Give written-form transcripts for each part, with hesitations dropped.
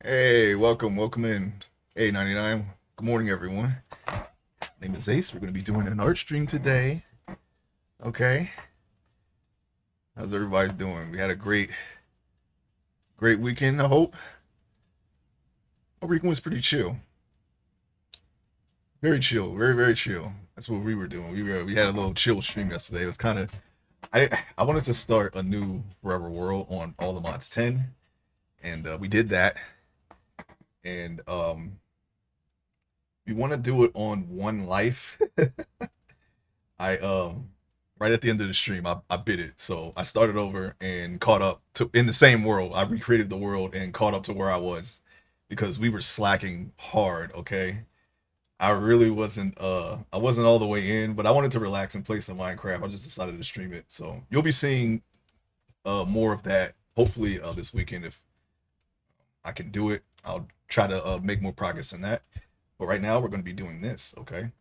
Hey, welcome in. Hey, 99. Good morning, everyone. Name is Ace. We're going to be doing an art stream today. Okay. How's everybody doing? We had a great weekend, I hope. Our weekend was pretty chill. Very chill. Very chill. That's what we were doing. We had a little chill stream yesterday. It was kind of I wanted to start a new Forever World on All the Mods 10, and we did that. And we want to do it on One Life. I right at the end of the stream, I bit it. So I started over and caught up to in the same world. I recreated the world and caught up to where I was because we were slacking hard, okay? I wasn't all the way in, but I wanted to relax and play some Minecraft. I just decided to stream it. So you'll be seeing more of that hopefully this weekend if I can do it. I'll try to make more progress in that. But right now we're going to be doing this, okay?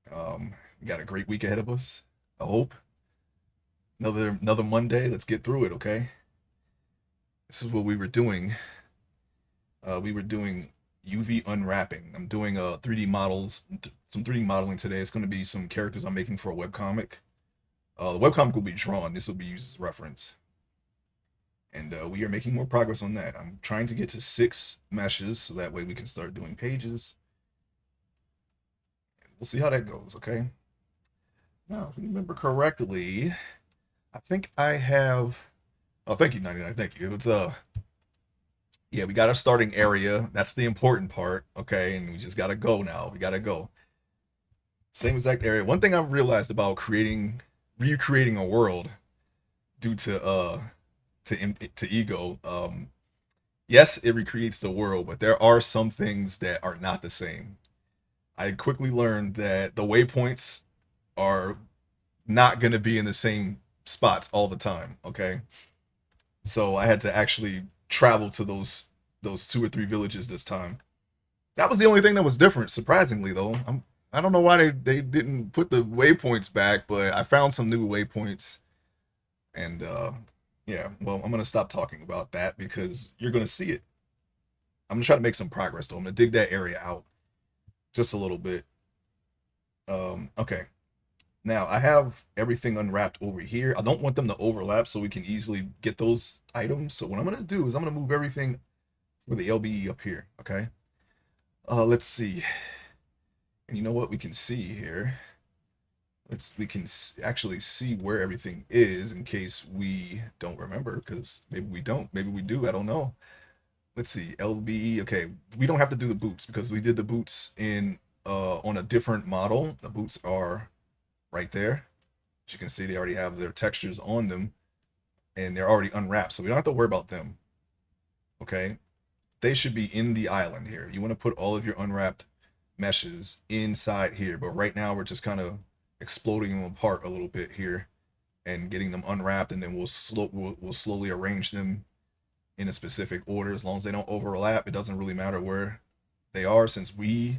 We got a great week ahead of us. I hope. Another Monday. Let's get through it, okay? This is what we were doing. We were doing UV unwrapping. I'm doing 3D models, some 3D modeling today. It's going to be some characters I'm making for a webcomic. The webcomic will be drawn. This will be used as reference. And we are making more progress on that. I'm trying to get to 6 meshes so that way we can start doing pages. We'll see how that goes, okay? Now, if I remember correctly, I think I have. Oh, thank you, 99. Thank you. It's yeah, we got our starting area. That's the important part, okay? And we just gotta go now. We gotta go. Same exact area. One thing I've realized about recreating a world due to ego. Yes, it recreates the world, but there are some things that are not the same. I quickly learned that the waypoints are not going to be in the same spots all the time. Okay, so I had to actually travel to those 2 or 3 villages this time. That was the only thing that was different. Surprisingly, though, I don't know why they didn't put the waypoints back, but I found some new waypoints, and yeah. Well, I'm gonna stop talking about that because you're gonna see it. I'm gonna try to make some progress though. I'm gonna dig that area out just a little bit. Okay. Now I have everything unwrapped over here. I don't want them to overlap so we can easily get those items. So what I'm gonna do is I'm gonna move everything with the LBE up here. Okay. Let's see. And you know what we can see here? We can actually see where everything is in case we don't remember because maybe we don't. Maybe we do. I don't know. Let's see. LBE. Okay, we don't have to do the boots because we did the boots in on a different model. The boots are right there. As you can see, they already have their textures on them and they're already unwrapped, so we don't have to worry about them. Okay, they should be in the island here. You want to put all of your unwrapped meshes inside here, but right now we're just kind of exploding them apart a little bit here and getting them unwrapped, and then we'll slowly arrange them in a specific order. As long as they don't overlap, it doesn't really matter where they are, since we,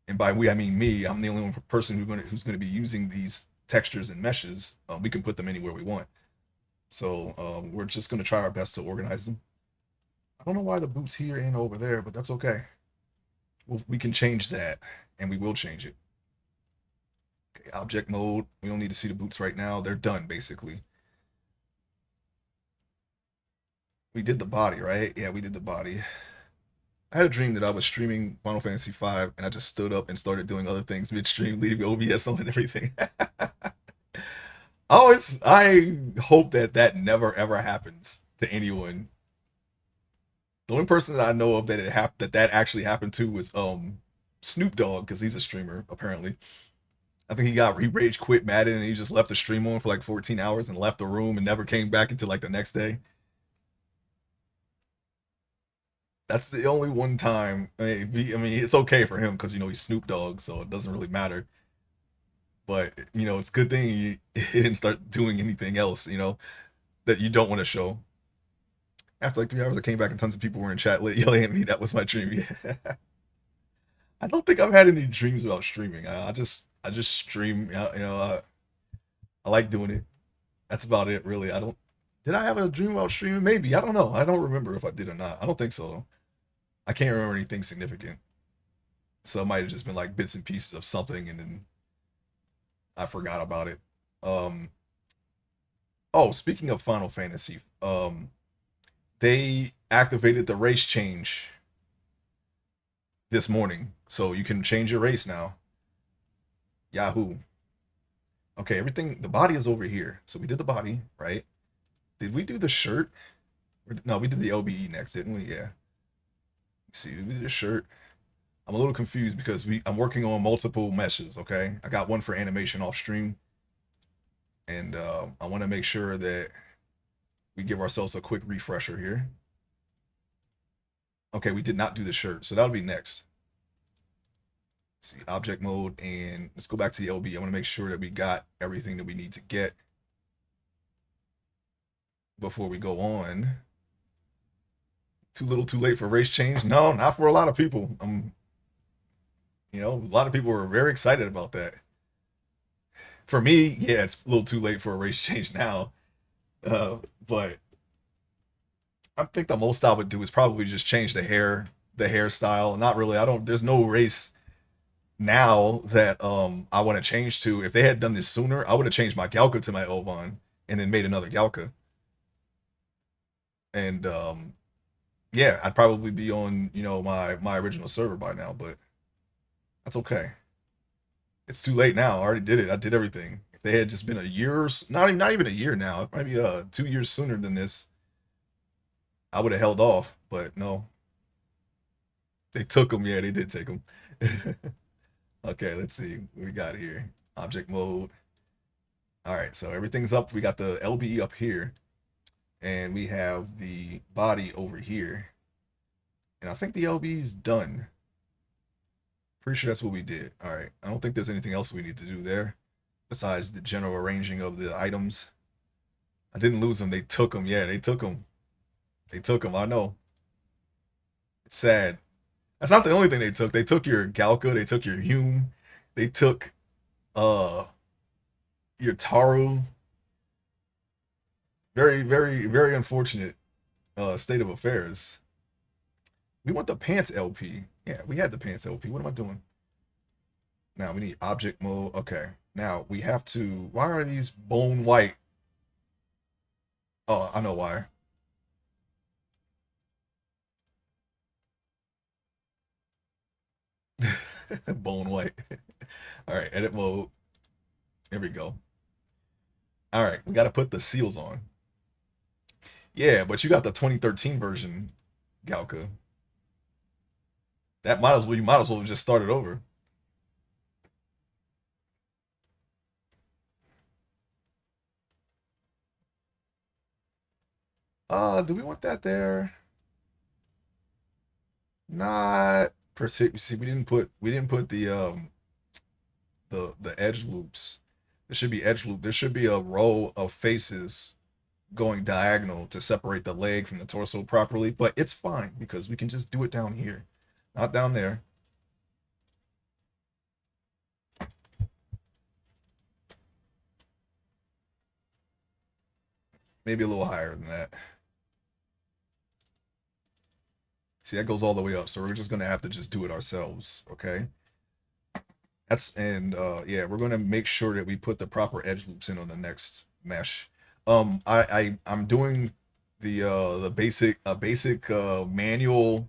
and by we I mean me, I'm the only one person who's going to be using these textures and meshes. We can put them anywhere we want. So we're just going to try our best to organize them. I don't know why the boot's here and over there, but that's okay. We can change that, and we will change it. Okay, object mode. We don't need to see the boots right now. They're done, basically. We did the body, right? Yeah, we did the body. I had a dream that I was streaming Final Fantasy V, and I just stood up and started doing other things midstream, leaving OBS on and everything. I hope that that never ever happens to anyone. The only person that I know of that actually happened to was Snoop Dogg, because he's a streamer apparently. I think he rage quit Madden and he just left the stream on for like 14 hours and left the room and never came back until like the next day. That's the only one time. I mean, it's okay for him because he's Snoop Dogg, so it doesn't really matter. But it's a good thing he didn't start doing anything else. That you don't want to show. After like 3 hours, I came back and tons of people were in chat yelling at me. That was my dream. Yeah. I don't think I've had any dreams about streaming. I just stream. I like doing it. That's about it, really. I don't. Did I have a dream about streaming? Maybe. I don't know. I don't remember if I did or not. I don't think so. I can't remember anything significant. So it might have just been like bits and pieces of something, and then I forgot about it. Um. Oh, speaking of Final Fantasy, they activated the race change this morning, so you can change your race now. Yahoo! Okay, everything. The body is over here, so we did the body, right? Did we do the shirt? No, we did the LBE next, didn't we? Yeah. Let's see, we did the shirt. I'm a little confused because I'm working on multiple meshes. Okay, I got one for animation off stream, and I want to make sure that we give ourselves a quick refresher here. Okay, we did not do the shirt, so that'll be next. Let's see, object mode, and let's go back to the LB. I want to make sure that we got everything that we need to get before we go on. Too little, too late for race change? No, not for a lot of people. A lot of people were very excited about that. For me, yeah, it's a little too late for a race change now. But I think the most I would do is probably just change the hairstyle. Not really. I don't. There's no race now that I want to change to. If they had done this sooner, I would have changed my Galka to my Elvon and then made another Galka. And yeah, I'd probably be on my original server by now, but that's okay. It's too late now. I already did it. I did everything. If they had just been a year, not even a year now, it might be 2 years sooner than this, I would have held off. But no, they took them. Yeah, they did take them. Okay, let's see what we got here. Object mode. All right, so everything's up. We got the LBE up here, and we have the body over here. And I think the LB is done. Pretty sure that's what we did. All right. I don't think there's anything else we need to do there besides the general arranging of the items. I didn't lose them. They took them. Yeah, they took them. They took them. I know. It's sad. That's not the only thing they took. They took your Galka. They took your Hume. They took uh your Taru. Very, very, very unfortunate state of affairs. We want the pants LP. Yeah, we had the pants LP. What am I doing? Now we need object mode. Okay. Now we have to. Why are these bone white? Oh, I know why. Bone white. All right, edit mode. There we go. All right, we got to put the seals on. Yeah, but you got the 2013 version, Galka. That might as well. You might as well just start it over. Do we want that there? Not particularly. See, we didn't put the edge loops. There should be edge loop. There should be a row of faces going diagonal to separate the leg from the torso properly, but it's fine because we can just do it down here, not down there. Maybe a little higher than that. See, that goes all the way up, so we're just gonna have to just do it ourselves, okay? Yeah, we're gonna make sure that we put the proper edge loops in on the next mesh. I'm doing the basic manual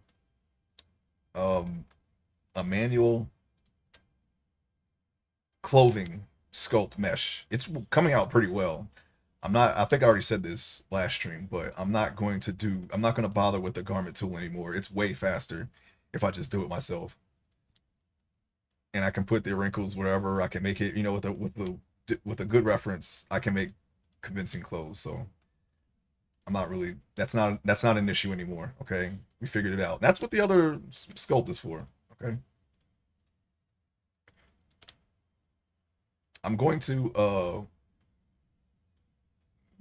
a manual clothing sculpt mesh. It's coming out pretty well. I think I already said this last stream, but I'm not going to bother with the garment tool anymore. It's way faster if I just do it myself. And I can put the wrinkles wherever. I can make it, with a good reference, I can make convincing clothes. So that's not an issue anymore, okay? We figured it out. That's what the other sculpt is for, okay? I'm going to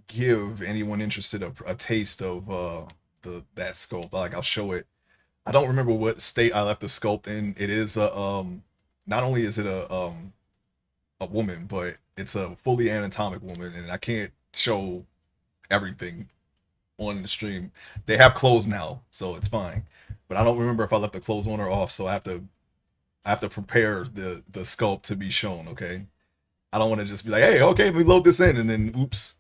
give anyone interested a taste of that sculpt. Like, I'll show it. I don't remember what state I left the sculpt in. It is not only is it a woman, but it's a fully anatomic woman, and I can't show everything on the stream. They have clothes now, so it's fine. But I don't remember if I left the clothes on or off, so I have to prepare the sculpt to be shown. Okay, I don't want to just be like, hey, okay, we load this in, and then oops,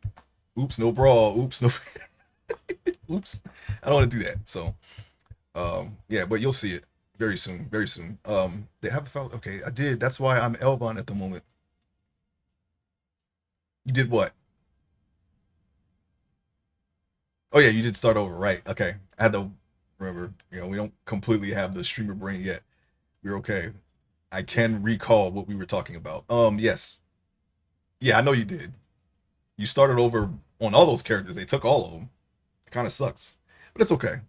no bra, oops, no, oops. I don't want to do that. So yeah, but you'll see it very soon, very soon. They have felt okay. I did. That's why I'm Elbon at the moment. You did what? Oh yeah, you did start over, right? Okay, I had to remember. You know, we don't completely have the streamer brain yet. We're okay. I can recall what we were talking about. Yes, yeah, I know you did. You started over on all those characters. They took all of them. It kind of sucks, but it's okay.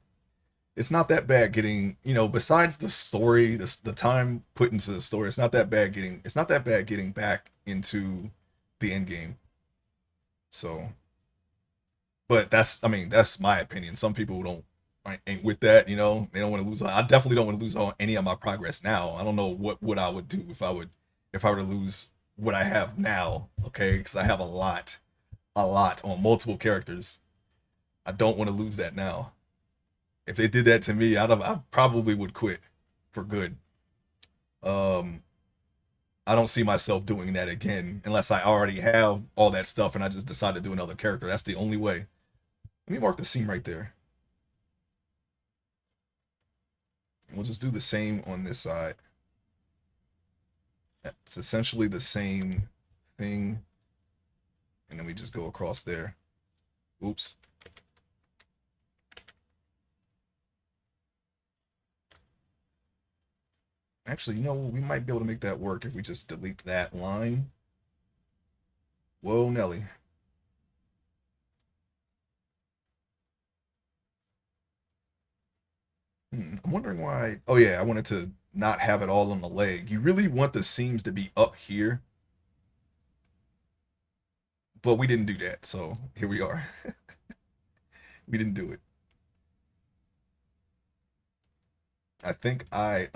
It's not that bad getting, you know, besides the story, the time put into the story, it's not that bad getting, it's not that bad getting back into the end game. So, but that's, I mean, that's my opinion. Some people don't ain't with that, you know. They don't want to lose. I definitely don't want to lose on any of my progress now. I don't know what I would do if I were to lose what I have now. Okay, because I have a lot on multiple characters. I don't want to lose that now. If they did that to me, I probably would quit for good. Um, I don't see myself doing that again unless I already have all that stuff and I just decide to do another character. That's the only way. Let me mark the seam right there. We'll just do the same on this side. It's essentially the same thing. And then we just go across there. Oops. Actually, you know, we might be able to make that work if we just delete that line. Whoa, Nelly. I'm wondering why. Oh, yeah, I wanted to not have it all on the leg. You really want the seams to be up here, but we didn't do that. So here we are. We didn't do it. I think I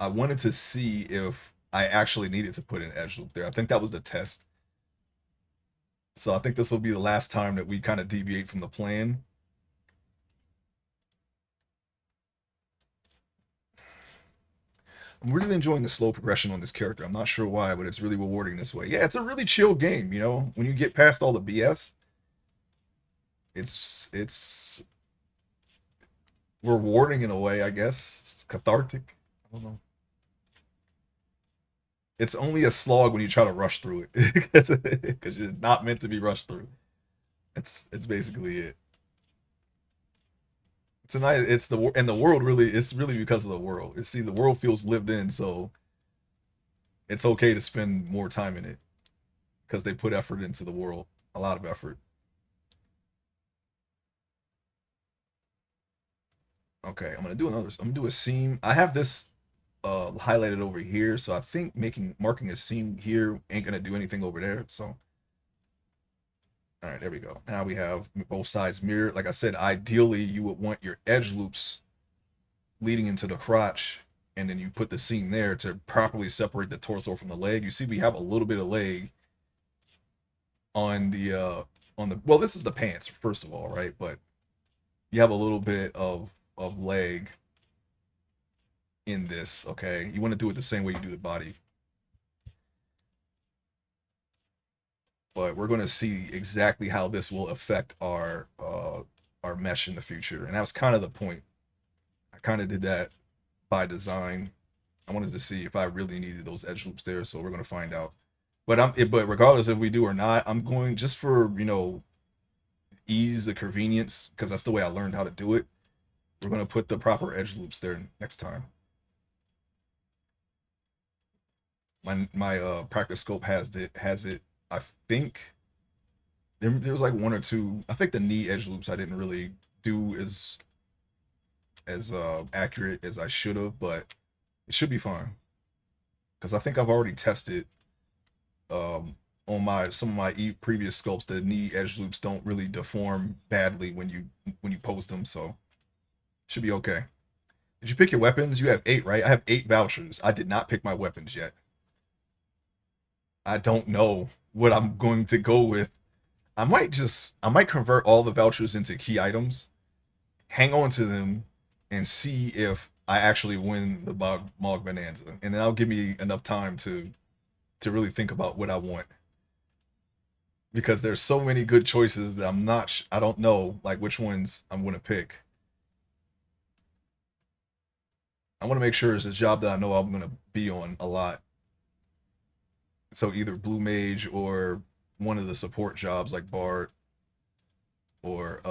wanted to see if I actually needed to put an edge loop there. I think that was the test. So I think this will be the last time that we kind of deviate from the plan. I'm really enjoying the slow progression on this character. I'm not sure why, but it's really rewarding this way. Yeah, it's a really chill game, you know. When you get past all the BS, it's rewarding in a way, I guess. It's cathartic. I don't know. It's only a slog when you try to rush through it because it's not meant to be rushed through. It's basically it. It's a nice. It's the and the world really. It's really because of the world. You see, the world feels lived in, so it's okay to spend more time in it because they put effort into the world, a lot of effort. Okay, I'm gonna do another. I'm gonna do a seam. I have this highlighted over here, so I think making marking a seam here ain't gonna do anything over there. So, all right, there we go. Now we have both sides mirrored. Like I said, ideally you would want your edge loops leading into the crotch, and then you put the seam there to properly separate the torso from the leg. You see, we have a little bit of leg on the well. This is the pants first of all, right? But you have a little bit of leg in this. Okay, you want to do it the same way you do the body, but we're going to see exactly how this will affect our mesh in the future, and that was kind of the point. I kind of did that by design. I wanted to see if I really needed those edge loops there, so we're going to find out. But regardless if we do or not, I'm going just for, you know, ease, the convenience, because that's the way I learned how to do it. We're going to put the proper edge loops there next time. My practice scope has it. I think there was like one or two. I think the knee edge loops I didn't really do as accurate as I should have, but it should be fine because I think I've already tested on my some of my previous sculpts. The knee edge loops don't really deform badly when you post them, so should be okay. Did you pick your weapons? You have 8, right? I have 8 vouchers. I did not pick my weapons yet. I don't know what I'm going to go with I might convert all the vouchers into key items, hang on to them, and see if I actually win the Mog Bonanza, and then that'll give me enough time to really think about what I want, because there's so many good choices that I don't know like which ones I'm going to pick. I want to make sure it's a job that I know I'm going to be on a lot. So either Blue Mage or one of the support jobs like Bard or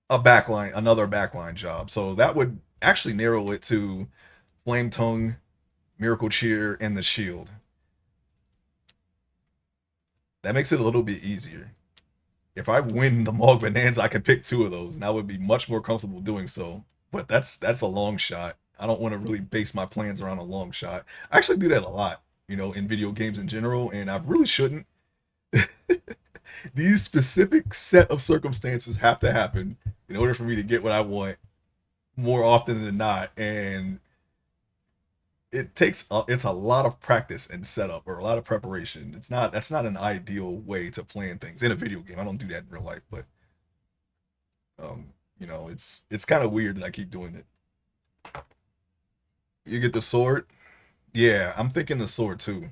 another backline job. So that would actually narrow it to Flame Tongue, Miracle Cheer, and the Shield. That makes it a little bit easier. If I win the Mog Bonanza, I can pick two of those, and I would be much more comfortable doing so. But that's a long shot. I don't want to really base my plans around a long shot. I actually do that a lot, in video games in general, and I really shouldn't. These specific set of circumstances have to happen in order for me to get what I want more often than not, and it's a lot of practice and setup or a lot of preparation. That's not an ideal way to plan things in a video game. I don't do that in real life, but it's kind of weird that I keep doing it. You get the sword. Yeah, I'm thinking the sword too.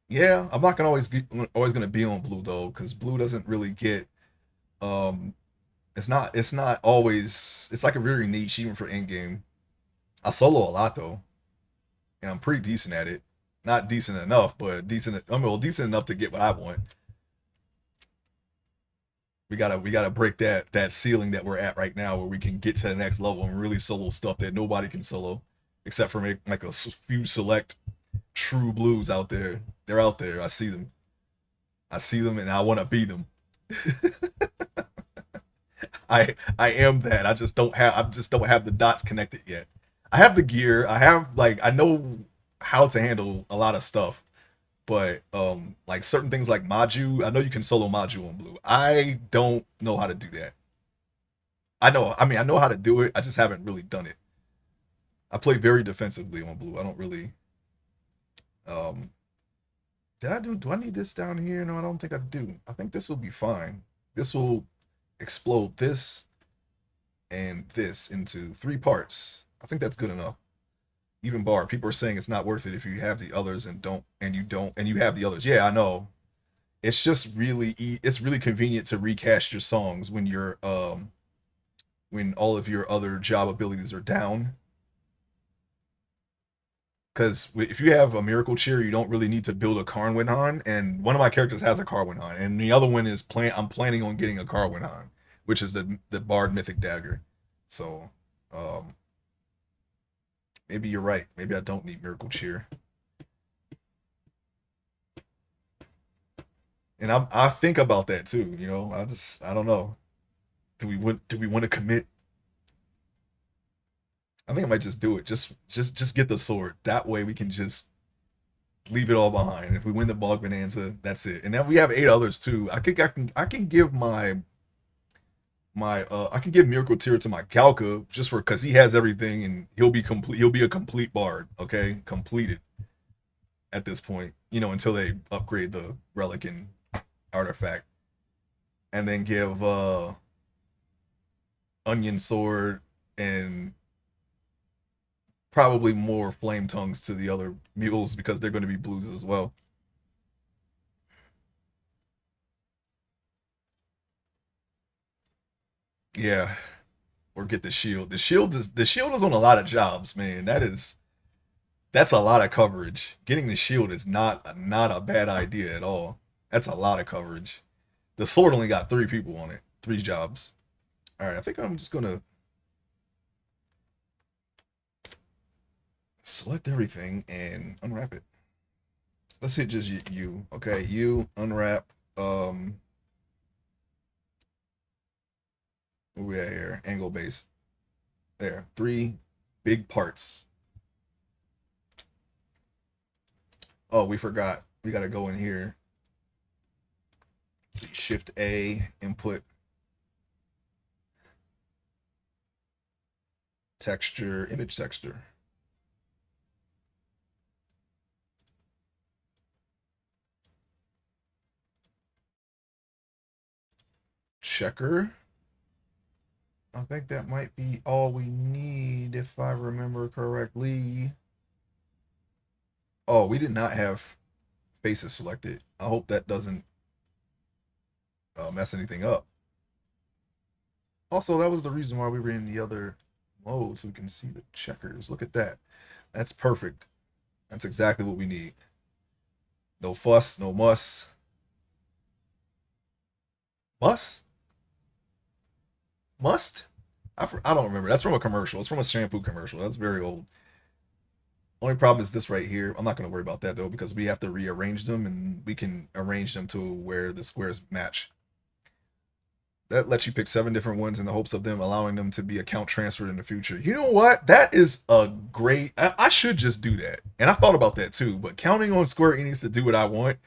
Yeah, I'm not gonna always gonna be on blue though, because blue doesn't really get um it's not always, it's like a very niche even for end game. I solo a lot though, and I'm pretty decent at it. Not decent enough, but decent. I mean, well, decent enough to get what I want. We gotta break that ceiling that we're at right now, where we can get to the next level and really solo stuff that nobody can solo, except for maybe like a few select true blues out there. They're out there. I see them. I see them, and I want to be them. I am that. I just don't have the dots connected yet. I have the gear. I know how to handle a lot of stuff, but like certain things like Maju, I know you can solo Maju on blue. I don't know how to do that. I know how to do it. I just haven't really done it. I play very defensively on blue. I don't really um do I need this down here? No, I don't think I do. I think this will be fine. This will explode this and this into three parts. I think that's good enough. Even bar, people are saying it's not worth it if you have the others and you have the others. Yeah, I know. It's just it's really convenient to recast your songs when all of your other job abilities are down. Because if you have a miracle cheer, you don't really need to build a Karnwin, and one of my characters has a Karnwin, and the other one is I'm planning on getting a Karnwin, which is the Bard Mythic Dagger. So um, maybe you're right. Maybe I don't need miracle cheer, and I think about that too. I don't know. Do we want to commit? I think I might just do it. Just get the sword. That way we can just leave it all behind. If we win the Bog Bonanza, that's it. And then we have eight others too. I can give I can give Miracle Tear to my Galka just for because he has everything and he'll be complete. He'll be a complete bard. Okay, completed at this point. Until they upgrade the relic and artifact, and then give Onion Sword and probably more Flame Tongues to the other mules because they're going to be blues as well. Yeah, or get the shield. The shield is on a lot of jobs, man. That's a lot of coverage. Getting the shield is not a bad idea at all. That's a lot of coverage. The sword only got three people on it, three jobs. All right, I think I'm just gonna select everything and unwrap it. Let's hit just you. Okay, you unwrap. Where we at here? Angle base. There, three big parts. Oh, we forgot. We gotta go in here. Let's see, Shift A, input. texture, image texture. Checker. I think that might be all we need if I remember correctly. Oh, we did not have faces selected. I hope that doesn't mess anything up. Also, that was the reason why we were in the other mode, so we can see the checkers. Look at that. That's perfect. That's exactly what we need. No fuss, no muss. Muss? Must? I don't remember. That's from a commercial. It's from a shampoo commercial. That's very old. Only problem is this right here. I'm not going to worry about that though because we have to rearrange them and we can arrange them to where the squares match. That lets you pick 7 different ones in the hopes of them allowing them to be account transferred in the future. You know what? That is a great. I should just do that, and I thought about that too. But counting on Square Enix to do what I want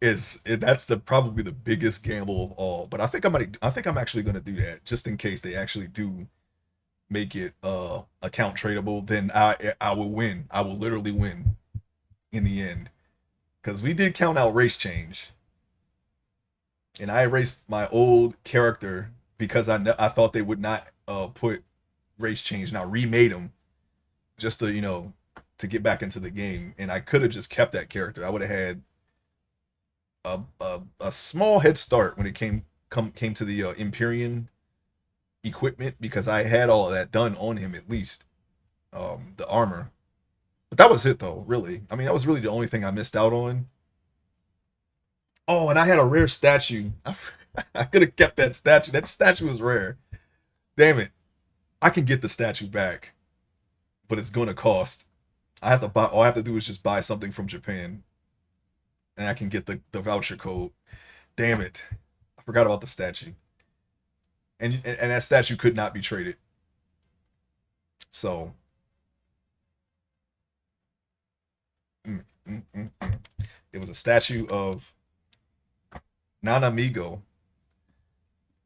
that's the probably the biggest gamble of all. But I think I'm actually going to do that just in case they actually do make it account tradable. Then I will win. I will literally win in the end because we did count out race change and I erased my old character because I thought they would not put race change. And I remade him just to to get back into the game, and I could have just kept that character. I would have had a small head start when it came to the Empyrean equipment because I had all of that done on him at least, the armor. But that was it though, really. I mean, that was really the only thing I missed out on. Oh, and I had a rare statue. I could have kept that statue. That statue was rare. Damn it. I can get the statue back, but it's going to cost. I have to buy. All I have to do is just buy something from Japan, and I can get the voucher code. Damn it. I forgot about the statue. And that statue could not be traded. So, mm, mm. It was a statue of Nanamigo,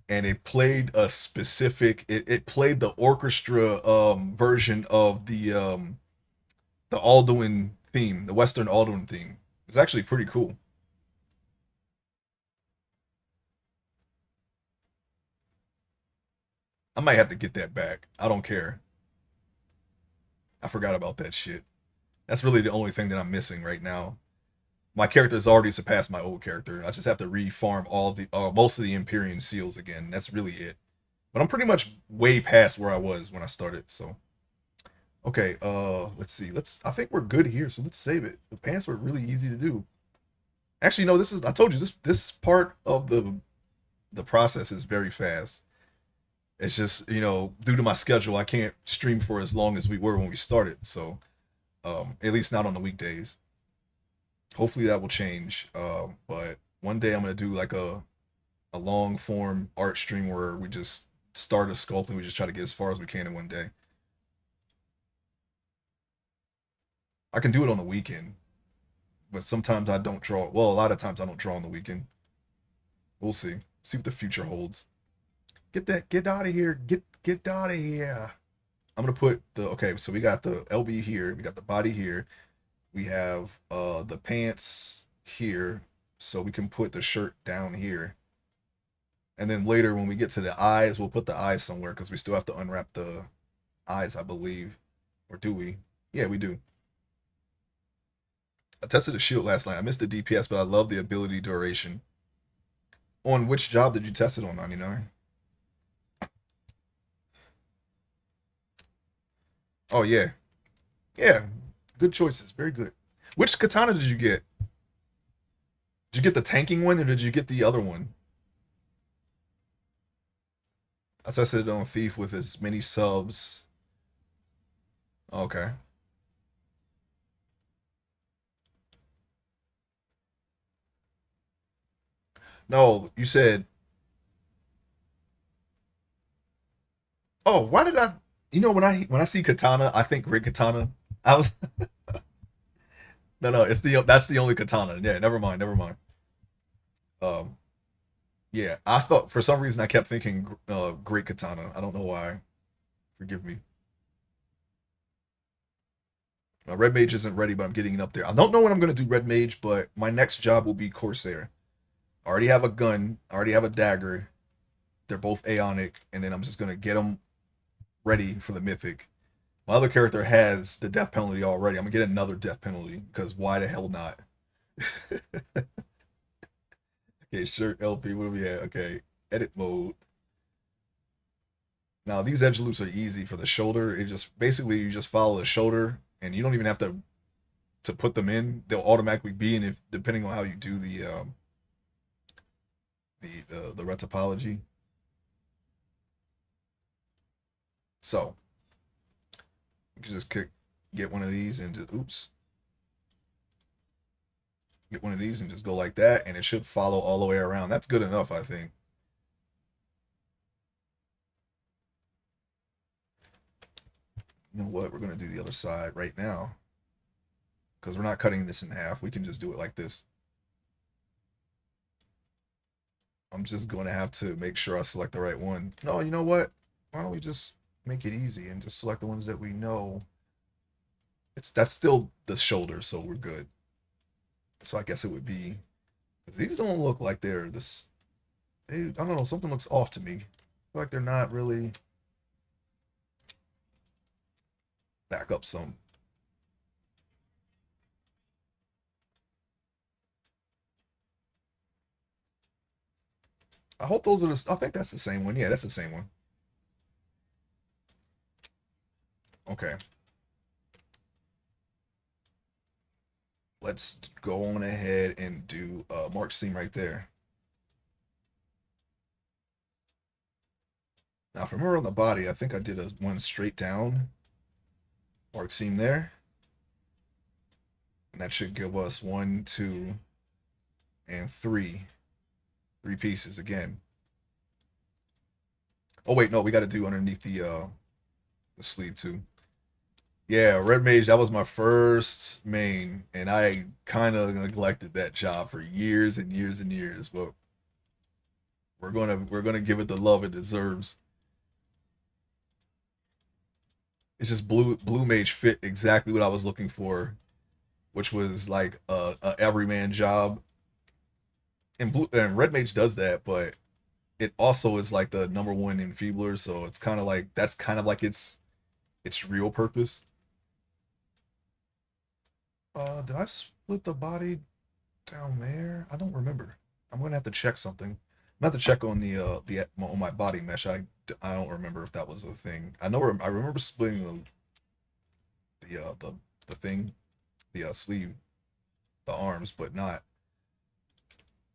and it played a specific. It played the orchestra version of the Alduin theme, the Western Alduin theme. It's actually pretty cool. I might have to get that back. I don't care. I forgot about that shit. That's really the only thing that I'm missing right now. My character has already surpassed my old character. I just have to refarm all the most of the Empyrean seals again. That's really it. But I'm pretty much way past where I was when I started. So okay, let's see. I think we're good here, so let's save it. The pants were really easy to do. Actually, no, I told you this part of the process is very fast. It's just, due to my schedule, I can't stream for as long as we were when we started. So, at least not on the weekdays. Hopefully that will change. But one day I'm gonna do like a long form art stream where we just start a sculpting. We just try to get as far as we can in one day. I can do it on the weekend, but sometimes I don't draw. Well, a lot of times I don't draw on the weekend. We'll see. See what the future holds. Get out of here. Get out of here. I'm gonna put the okay, so we got the LB here, we got the body here, we have the pants here, so we can put the shirt down here. And then later when we get to the eyes, we'll put the eyes somewhere because we still have to unwrap the eyes, I believe. Or do we? Yeah, we do. I tested the shield last night. I missed the DPS, but I love the ability duration. On which job did you test it on, 99? Oh yeah. Yeah. Good choices. Very good. Which katana did you get? Did you get the tanking one or did you get the other one? I tested it on Thief with as many subs. Okay. No, you said. Oh, why did I? When I see katana, I think great katana. I was no. That's the only katana. Yeah, never mind. Never mind. Um, yeah, I thought for some reason I kept thinking great katana. I don't know why. Forgive me. Red Mage isn't ready, but I'm getting it up there. I don't know when I'm going to do Red Mage, but my next job will be Corsair. I already have a gun. I already have a dagger. They're both Aeonic, and then I'm just going to get them ready for the Mythic. My other character has the death penalty already. I'm going to get another death penalty, because why the hell not? Okay, sure, LP, what do we have? Okay, edit mode. Now, these edge loops are easy for the shoulder. It just, basically, you just follow the shoulder, and you don't even have to put them in. They'll automatically be in, if depending on how you do the retopology. So you can just get one of these and just get one of these and just go like that, and it should follow all the way around. That's good enough, I think. You know what? We're gonna do the other side right now because we're not cutting this in half. We can just do it like this. I'm just going to have to make sure I select the right one. No, you know what? Why don't we just make it easy and just select the ones that we know? That's still the shoulder, so we're good. So I guess it would be, these don't look like they're this. I don't know. Something looks off to me. I feel like they're not really. Back up some. I hope those are the. I think that's the same one. Yeah, that's the same one. Okay. Let's go on ahead and do Mark Seam right there. Now, if I remember on the body, I think I did a one straight down. Mark Seam there. And that should give us 1, 2, and 3. 3 pieces again. Oh wait, no, we got to do underneath the sleeve too. Yeah, Red Mage, that was my first main, and I kind of neglected that job for years and years and years, but we're gonna give it the love it deserves. It's just blue mage fit exactly what I was looking for, which was like a everyman job. And red mage does that, but it also is like the number one enfeebler, so it's kind of like that's kind of like its real purpose. Did I split the body down there? I don't remember. I'm gonna have to check something. I'm gonna have to check on the on my body mesh. I don't remember if that was a thing. I remember splitting the thing, the sleeve, the arms, but not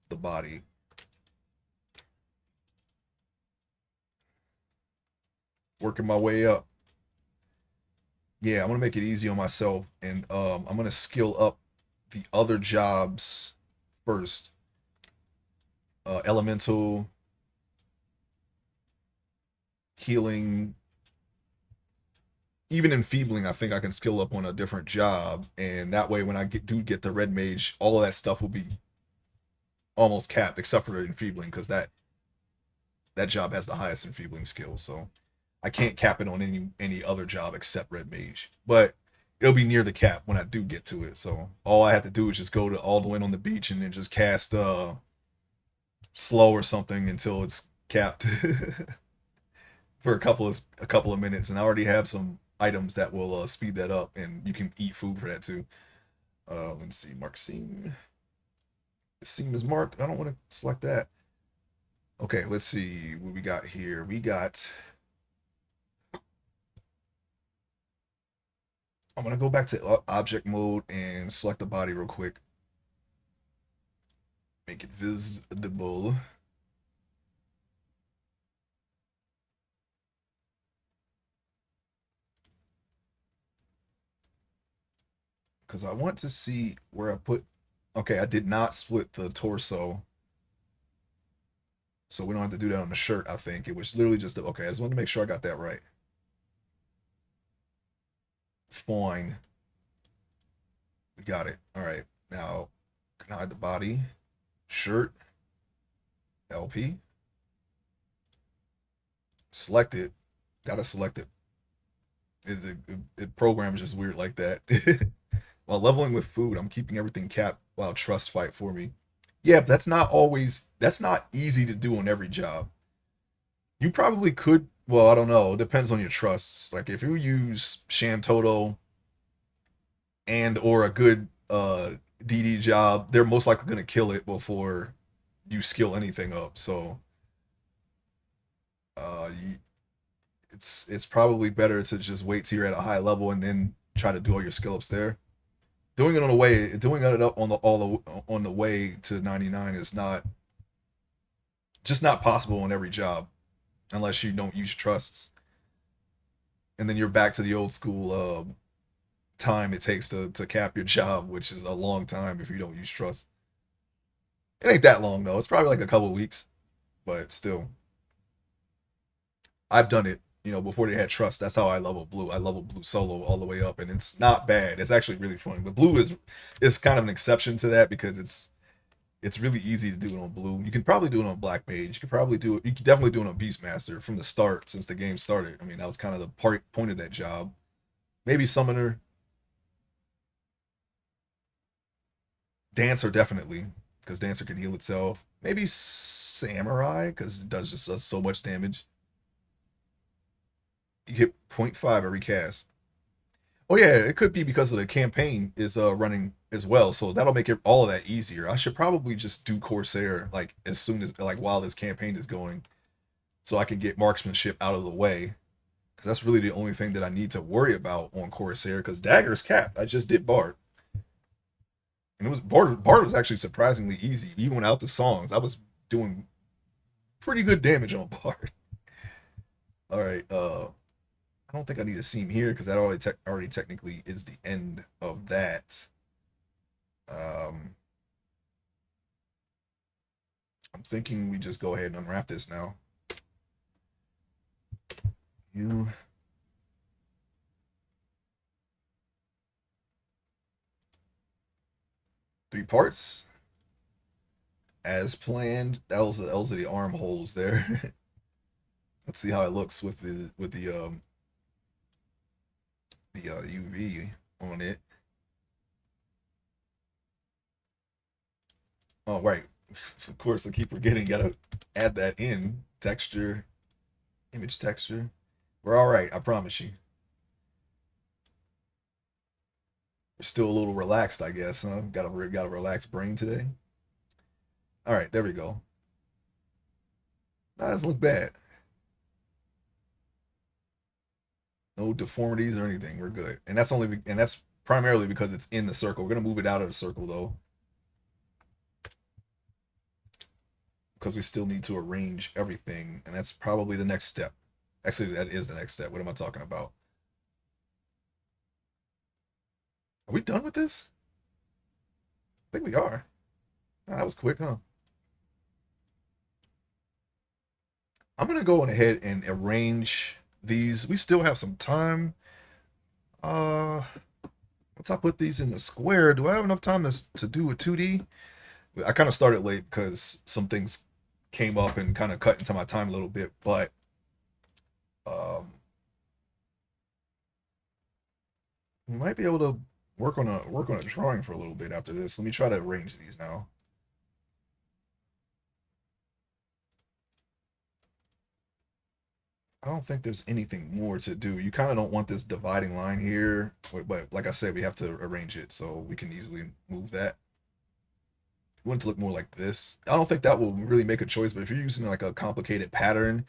the body. Working my way up. Yeah, I'm gonna make it easy on myself, and I'm gonna skill up the other jobs first. Elemental, healing, even enfeebling. I think I can skill up on a different job, and that way, when I do get the red mage, all of that stuff will be almost capped, except for the enfeebling, because that job has the highest enfeebling skill. So I can't cap it on any other job except red mage, but it'll be near the cap when I do get to it. So all I have to do is just go to Alduin on the beach and then just cast slow or something until it's capped for a couple of minutes, and I already have some items that will speed that up, and you can eat food for that too. Let's see, mark seam. Seam is marked. I don't want to select that. Okay, let's see what we got here. We got. I'm gonna go back to object mode and select the body real quick. Make it visible. Because I want to see where I put. Okay, I did not split the torso, so we don't have to do that on the shirt. I think it was literally just okay. I just wanted to make sure I got that right. Fine, we got it. All right, now can I hide the body, shirt, LP, select it. Gotta select it. It programs just weird like that. While leveling with food, I'm keeping everything capped while trust fight for me. Yeah, but that's not easy to do on every job. You probably could, well, I don't know. It depends on your trusts. Like if you use Shantoto and or a good DD job, they're most likely gonna kill it before you skill anything up. So you, it's probably better to just wait till you're at a high level and then try to do all your skill ups there. Doing it up on the way to 99 is not just not possible on every job unless you don't use trusts, and then you're back to the old school time it takes to cap your job, which is a long time if you don't use trust. It ain't that long though. It's probably like a couple of weeks, but still, I've done it. Before they had trust, that's how I level blue. I level blue solo all the way up, and it's not bad. It's actually really fun. The blue is kind of an exception to that because it's really easy to do it on blue. You can probably do it on black mage. You could probably do it. You could definitely do it on beastmaster from the start since the game started. I mean, that was kind of the point of that job. Maybe summoner, dancer definitely because dancer can heal itself. Maybe samurai because it does so much damage. You hit point 0.5 every cast. Oh yeah, it could be because of the campaign is running as well, so that'll make it all of that easier. I should probably just do Corsair like as soon as like while this campaign is going, so I can get marksmanship out of the way. Because that's really the only thing that I need to worry about on Corsair. Because Dagger's capped. I just did Bard, and it was Bard was actually surprisingly easy, even without the songs. I was doing pretty good damage on Bard. All right, I don't think I need to see him here because that already technically is the end of that. Um, I'm thinking we just go ahead and unwrap this now. You 3 parts as planned. Those are the armholes there. Let's see how it looks with the UV on it. Oh right, of course I keep forgetting. Gotta add that in texture, image texture. We're all right. I promise you. We're still a little relaxed, I guess. Huh? Got a relaxed brain today. All right, there we go. That doesn't look bad. No deformities or anything. We're good. And that's primarily because it's in the circle. We're gonna move it out of the circle though, because we still need to arrange everything, and that's probably the next step. Actually, that is the next step. What am I talking about? Are we done with this? I think we are. Oh, that was quick, huh? I'm gonna go on ahead and arrange these. We still have some time. Uh, once I put these in the square, do I have enough time to do a 2D? I kind of started late because some things came up and kind of cut into my time a little bit, but um, we might be able to work on a drawing for a little bit after this. Let me try to arrange these now. I don't think there's anything more to do. You kind of don't want this dividing line here, but like I said, we have to arrange it so we can easily move that. You want it to look more like this. I don't think that will really make a choice, but if you're using like a complicated pattern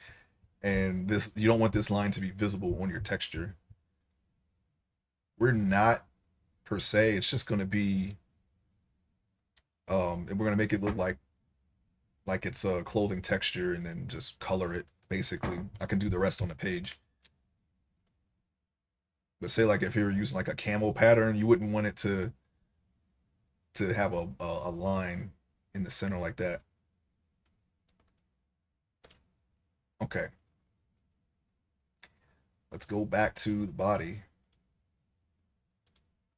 and this, you don't want this line to be visible on your texture. We're not per se. It's just going to be, and we're going to make it look like it's a clothing texture and then just color it. Basically, I can do the rest on the page. But say like if you're using like a camel pattern, you wouldn't want it to have a line in the center like that. Okay, let's go back to the body.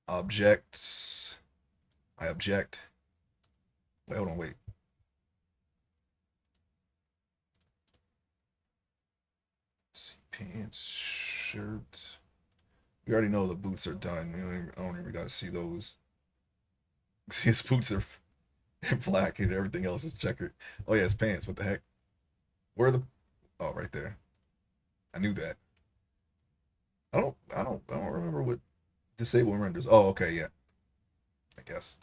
Objects. I object. Wait, hold on, wait. See, pants, shirt. We already know the boots are done. I don't even got to see those. See, his boots are black and everything else is checkered. Oh yeah, his pants. What the heck? Where are the? Oh, right there. I knew that. I don't remember what disable renders. Oh, okay, yeah. I guess.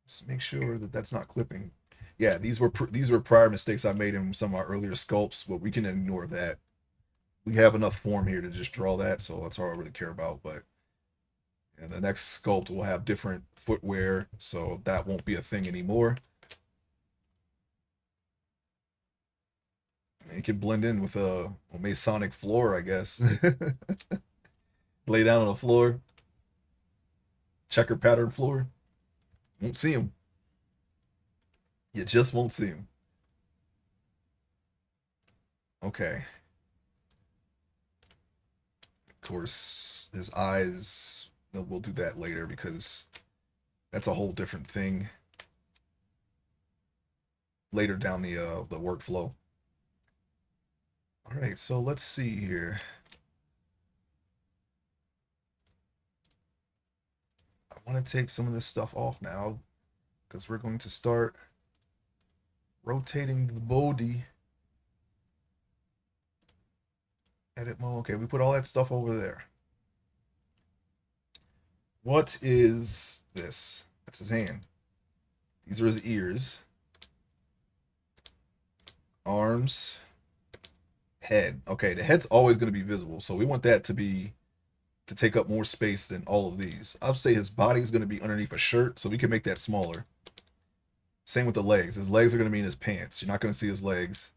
Just make sure that that's not clipping. Yeah, these were prior mistakes I made in some of our earlier sculpts, but we can ignore that. We have enough form here to just draw that, so that's all I really care about. But and the next sculpt will have different footwear, so that won't be a thing anymore. And it can blend in with a Masonic floor, I guess. Lay down on the floor, checker pattern floor. Won't see him. You just won't see him. Okay. Of course, his eyes. No, we'll do that later because that's a whole different thing later down the workflow. All right, so let's see here. I want to take some of this stuff off now because we're going to start rotating the body. Edit mode. Okay, we put all that stuff over there. What is this? That's his hand. These are his ears. Arms. Head. Okay, the head's always going to be visible, so we want that to take up more space than all of these. I'll say his body is going to be underneath a shirt, so we can make that smaller. Same with the legs. His legs are going to be in his pants. You're not going to see his legs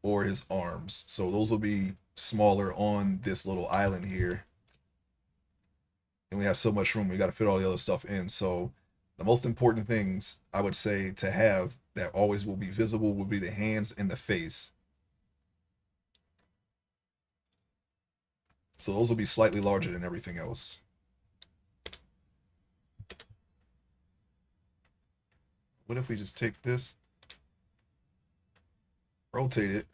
or his arms. So those will be smaller on this little island here. And we have so much room, we got to fit all the other stuff in. So the most important things I would say to have that always will be visible would be the hands and the face. So those will be slightly larger than everything else. What if we just take this, rotate it,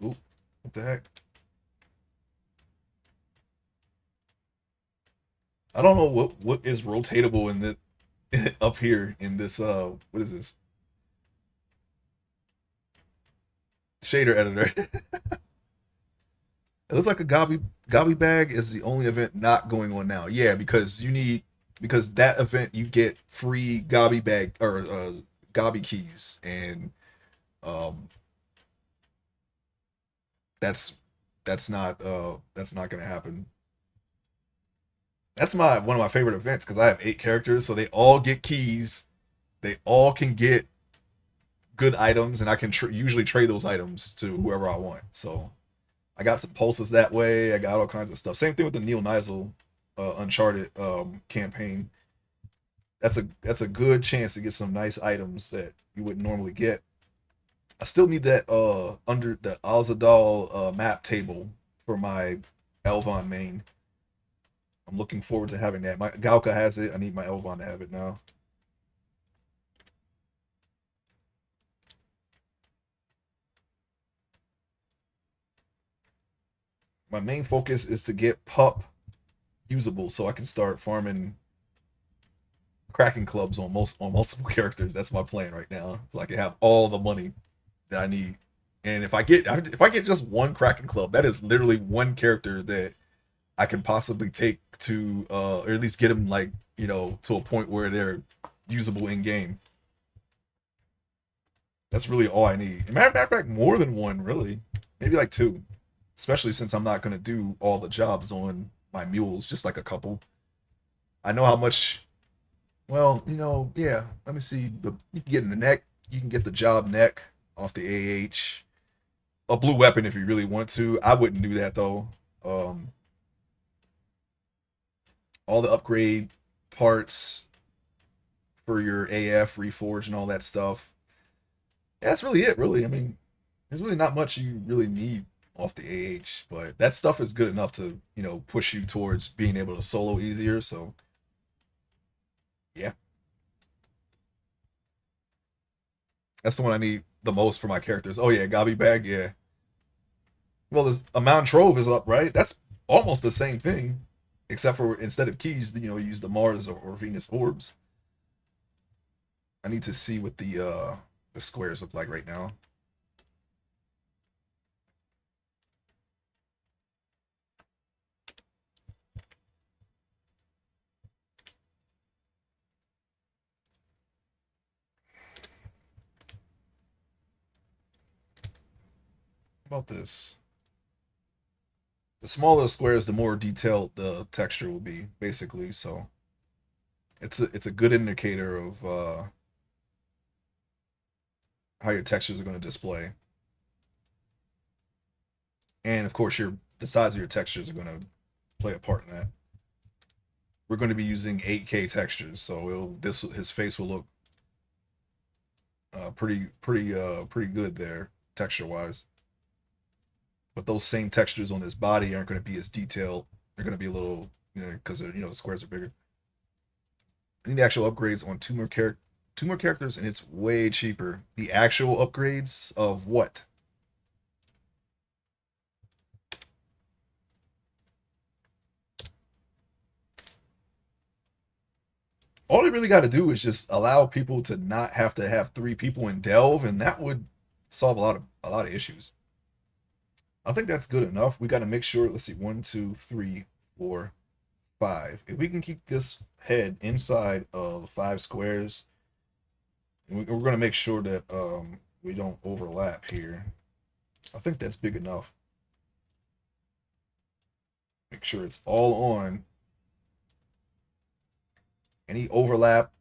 oop, what the heck? I don't know what is rotatable in the up here in this what is this? Shader editor. It looks like a Gobby bag is the only event not going on now. Yeah, because that event you get free Gobby bag or Gobby keys, and um that's that's not gonna happen. That's my one of my favorite events because I have 8 characters, so they all get keys. They all can get good items, and I can usually trade those items to whoever I want. So I got some pulses that way. I got all kinds of stuff. Same thing with the Neil Nizel Uncharted campaign. That's a good chance to get some nice items that you wouldn't normally get. I still need that under the Azadal map table for my Elvon main. I'm looking forward to having that. My Galka has it. I need my Elvon to have it now. My main focus is to get Pup usable so I can start farming Kraken clubs on multiple characters. That's my plan right now, so I can have all the money that I need. And if I get just one Kraken club, that is literally one character that I can possibly take to or at least get them like to a point where they're usable in game. That's really all I need. Matter of fact, more than one really, maybe like two, especially since I'm not gonna do all the jobs on my mules, just like a couple. I know how much. Well, yeah. Let me see. You can get in the neck. You can get the job neck off the AH. A blue weapon if you really want to. I wouldn't do that though. Um, all the upgrade parts for your AF reforge and all that stuff. Yeah, that's really it. Really, I mean, There's really not much you really need off the AH, but that stuff is good enough to, push you towards being able to solo easier. So yeah, that's the one I need the most for my characters. Oh yeah, Gobby Bag, yeah. Well, a Mount Trove is up, right? That's almost the same thing, except for instead of keys, you use the Mars or Venus orbs. I need to see what the squares look like right now. How about this? The smaller the squares, the more detailed the texture will be, basically. So it's a good indicator of how your textures are going to display, and of course the size of your textures are going to play a part in that. We're going to be using 8K textures, so his face will look pretty good there texture wise. But those same textures on his body aren't going to be as detailed. They're going to be a little, because the squares are bigger. I need the actual upgrades on two more characters, and it's way cheaper. The actual upgrades of what? All they really got to do is just allow people to not have to have three people in Delve, and that would solve a lot of issues. I think that's good enough. We got to make sure. Let's see, 1, 2, 3, 4, 5. If we can keep this head inside of 5 squares, we're going to make sure that we don't overlap here. I think that's big enough. Make sure it's all on. Any overlap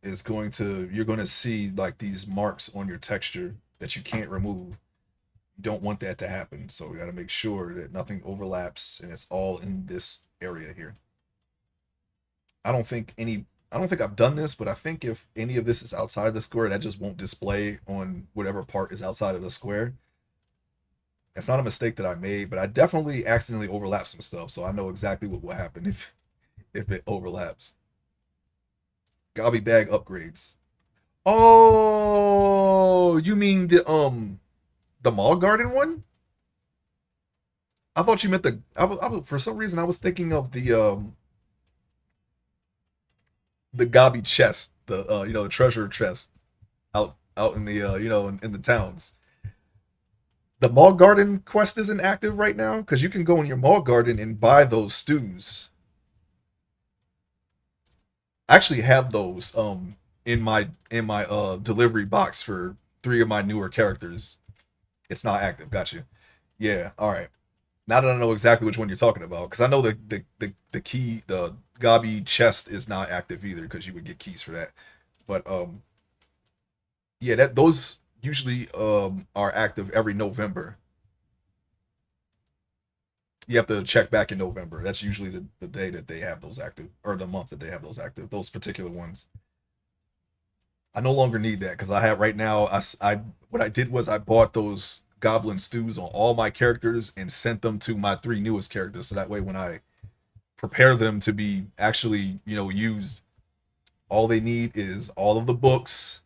is you're going to see like these marks on your texture that you can't remove. You don't want that to happen. So we got to make sure that nothing overlaps and it's all in this area here. I don't think I've done this, but I think if any of this is outside the square, that just won't display on whatever part is outside of the square. It's not a mistake that I made, but I definitely accidentally overlapped some stuff, so I know exactly what will happen if it overlaps. Gobby bag upgrades. Oh, you mean the Mall Garden one? I thought you meant for some reason I was thinking of the Gobby chest, the treasure chest out in the in the towns. The Mall Garden quest isn't active right now because you can go in your Mall Garden and buy those stews. I actually have those in my delivery box for 3 of my newer characters. It's not active. Got you. Yeah. All right. Now that I know exactly which one you're talking about, because I know the key, the Gobby chest is not active either, because you would get keys for that. But yeah, that those usually are active every November. You have to check back in November. That's usually the day that they have those active, or the month that they have those active. Those particular ones. I no longer need that because I have right now. I what I did was I bought those goblin stews on all my characters and sent them to my 3 newest characters. So that way, when I prepare them to be actually used, all they need is all of the books,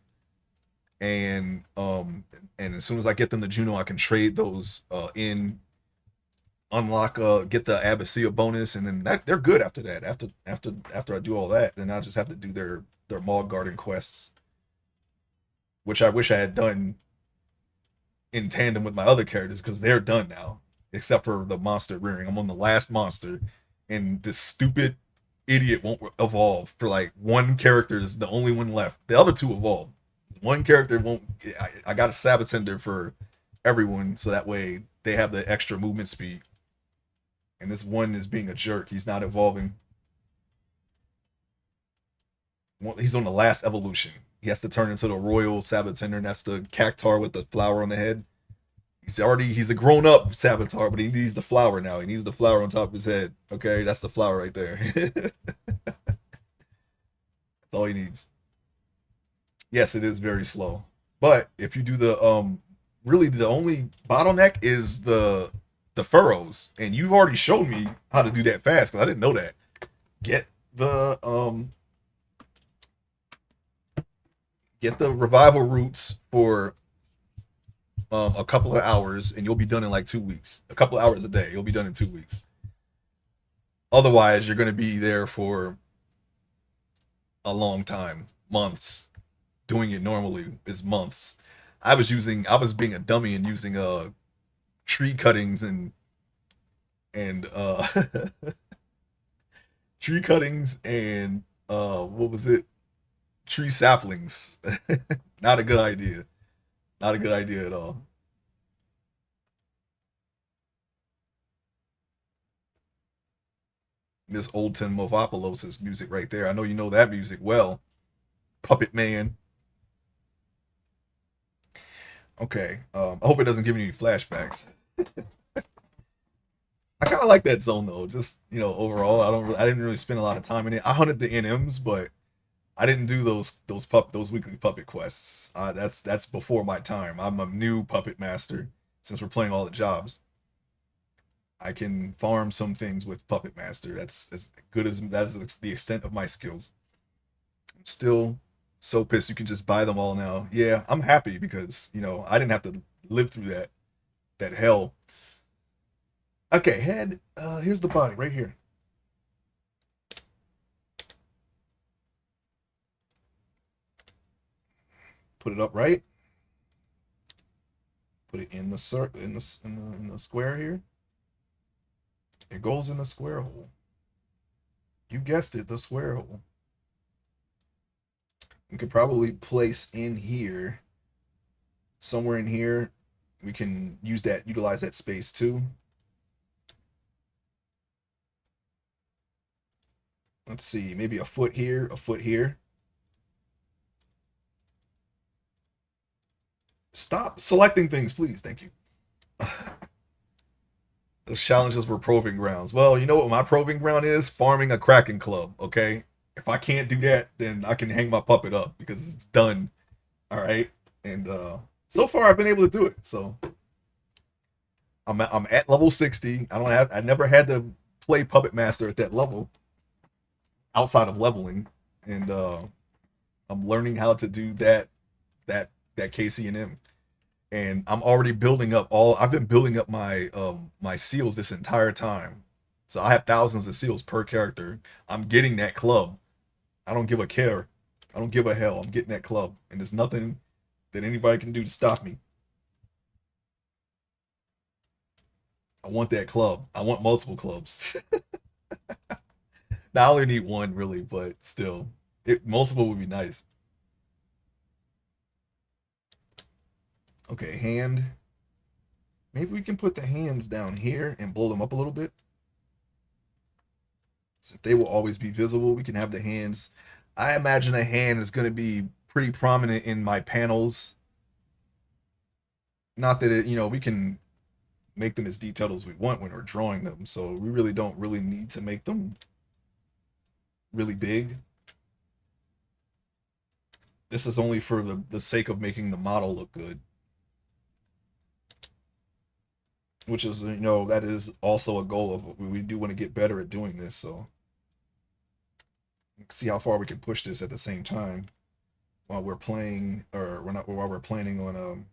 and as soon as I get them to Juno, I can trade those in, unlock, get the Abyssea bonus, and then they're good after that. After I do all that, then I just have to do their Maw Garden quests, which I wish I had done in tandem with my other characters because they're done now, except for the monster rearing. I'm on the last monster, and this stupid idiot won't evolve. For like one character is the only one left. The other two evolved. One character won't. I got a Sabatender for everyone, so that way they have the extra movement speed. And this one is being a jerk. He's not evolving. He's on the last evolution. He has to turn into the Royal Sabatender, and that's the Cactar with the flower on the head. He's a grown up Savitar, but he needs the flower now. He needs the flower on top of his head. Okay, that's the flower right there. That's all he needs. Yes, it is very slow. But if you do really the only bottleneck is the furrows, and you've already showed me how to do that fast because I didn't know that. Get the get the revival roots for a couple of hours, and you'll be done in like 2 weeks. A couple of hours a day, you'll be done in 2 weeks. Otherwise, you're going to be there for a long time, months. Doing it normally is months. I was being a dummy and using tree cuttings and tree cuttings and what was it? Tree saplings. Not a good idea. Not a good idea at all. This old Tim Movopoulos' music right there. I know you know that music well. Puppet Man. Okay. I hope it doesn't give me any flashbacks. I kind of like that zone though. Just overall, I didn't really spend a lot of time in it. I hunted the NMs, but I didn't do those weekly puppet quests. That's before my time. I'm a new puppet master since we're playing all the jobs. I can farm some things with puppet master. That's as good as that is the extent of my skills. I'm still so pissed you can just buy them all now. Yeah, I'm happy because I didn't have to live through that hell. Okay, head. Here's the body right here. Put it up right. Put it in the circle in the square here. It goes in the square hole. You guessed it, the square hole. We could probably place in here, somewhere in here. We can utilize that space too. Let's see, maybe a foot here, a foot here. Stop selecting things, please. Thank you. Those challenges were proving grounds. Well, you know what my proving ground is? Farming a Kraken club, okay? If I can't do that, then I can hang my puppet up because it's done. All right. And so far I've been able to do it. So I'm at level 60. I never had to play Puppet Master at that level outside of leveling. And I'm learning how to do that KCNM. And I'm already building up all I've been building up my seals this entire time. So I have thousands of seals per character. I'm getting that club. I don't give a care. I don't give a hell. I'm getting that club. And there's nothing that anybody can do to stop me. I want that club. I want multiple clubs. Now I only need one really, but still. Multiple would be nice. Okay, hand. Maybe we can put the hands down here and blow them up a little bit. Since they will always be visible, we can have the hands. I imagine a hand is going to be pretty prominent in my panels. Not that we can make them as detailed as we want when we're drawing them. So we really don't really need to make them really big. This is only for the sake of making the model look good. Which is, that is also a goal of we do want to get better at doing this. So see how far we can push this at the same time while we're playing, or we're not while we're planning on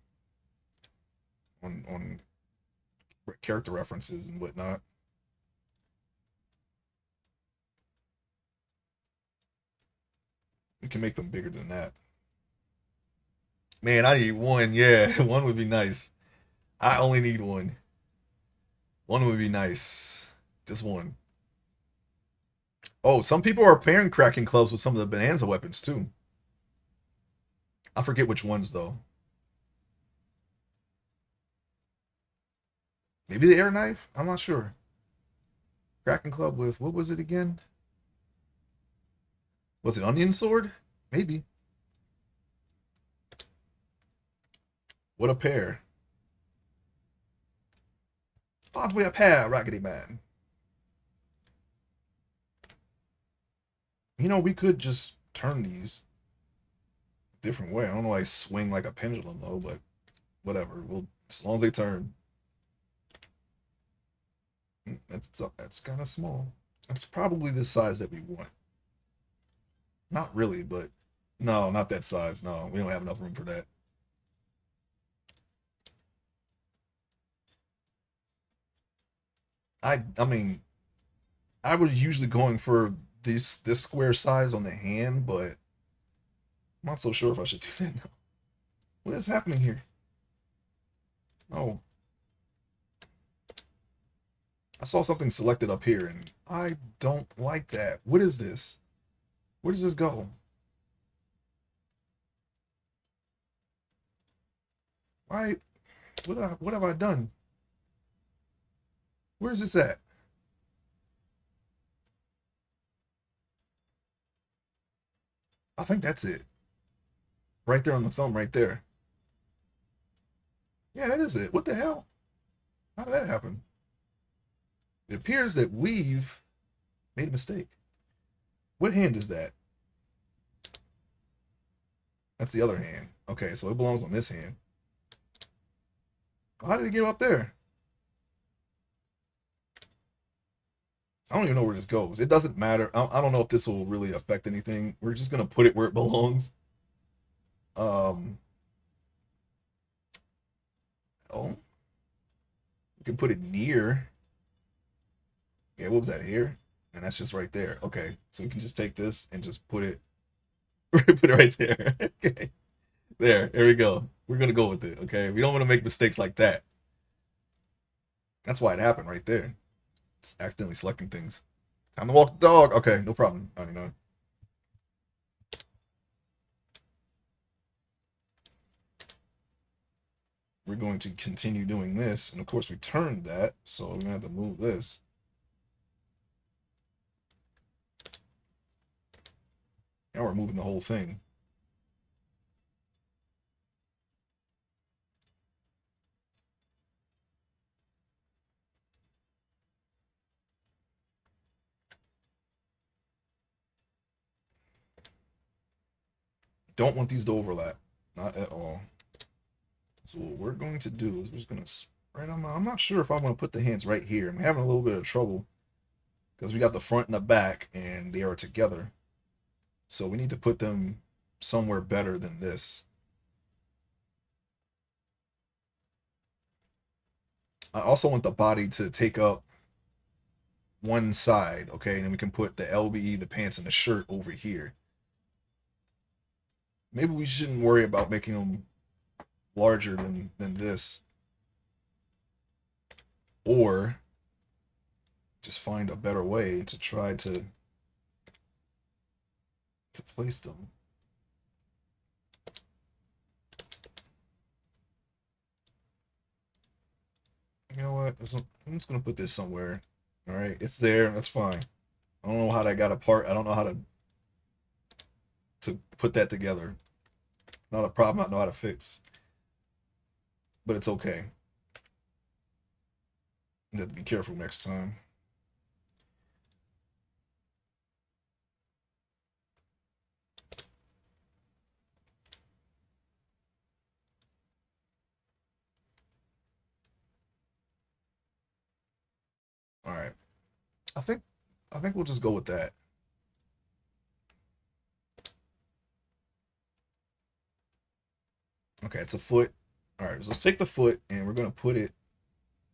character references and whatnot. We can make them bigger than that. Man, I need one. Yeah, one would be nice. I only need one. One would be nice. Just one. Oh, some people are pairing cracking clubs with some of the bonanza weapons too. I forget which ones though. Maybe the air knife? I'm not sure. Cracking club with what was it again? Was it onion sword? Maybe. What a pair. Aren't we a pair, Raggedy Man? We could just turn these a different way. I don't know, like swing like a pendulum though, but whatever. We'll, as long as they turn. That's kind of small. That's probably the size that we want. Not really, but no, not that size. No, we don't have enough room for that. I mean, I was usually going for this square size on the hand, but I'm not so sure if I should do that now. What is happening here? Oh, I saw something selected up here, and I don't like that. What is this? Where does this go? Why? What have I done? Where is this at? I think that's it. Right there on the thumb, right there. Yeah, that is it. What the hell? How did that happen? It appears that we've made a mistake. What hand is that? That's the other hand. Okay, so it belongs on this hand. How did it get up there? I don't even know where this goes. It doesn't matter. I don't know if this will really affect anything. We're just gonna put it where it belongs. Um, oh, we can put it near. Yeah, what was that here? And that's just right there. Okay, so we can just take this and just put it, put it right there. Okay, there we go. We're gonna go with it. Okay, we don't want to make mistakes like that. That's why it happened right there. It's accidentally selecting things. Time to walk the dog. Okay, no problem. I don't know. We're going to continue doing this, and of course we turned that, so we're gonna have to move this. Now we're moving the whole thing. Don't want these to overlap. Not at all. So what we're going to do is we're just going to spread them out. I'm not sure if I want to put the hands right here. I'm having a little bit of trouble because we got the front and the back and they are together. So we need to put them somewhere better than this. I also want the body to take up one side, okay? And then we can put the LBE, the pants, and the shirt over here. Maybe we shouldn't worry about making them larger than this. Or just find a better way to try to place them. You know what? I'm just gonna put this somewhere. All right, it's there. That's fine. I don't know how that got apart. I don't know how to put that together. Not a problem I know how to fix, but it's okay. You have to be careful next time. All right. I think I think we'll just go with that. Okay, it's a foot. All right, so let's take the foot and we're gonna put it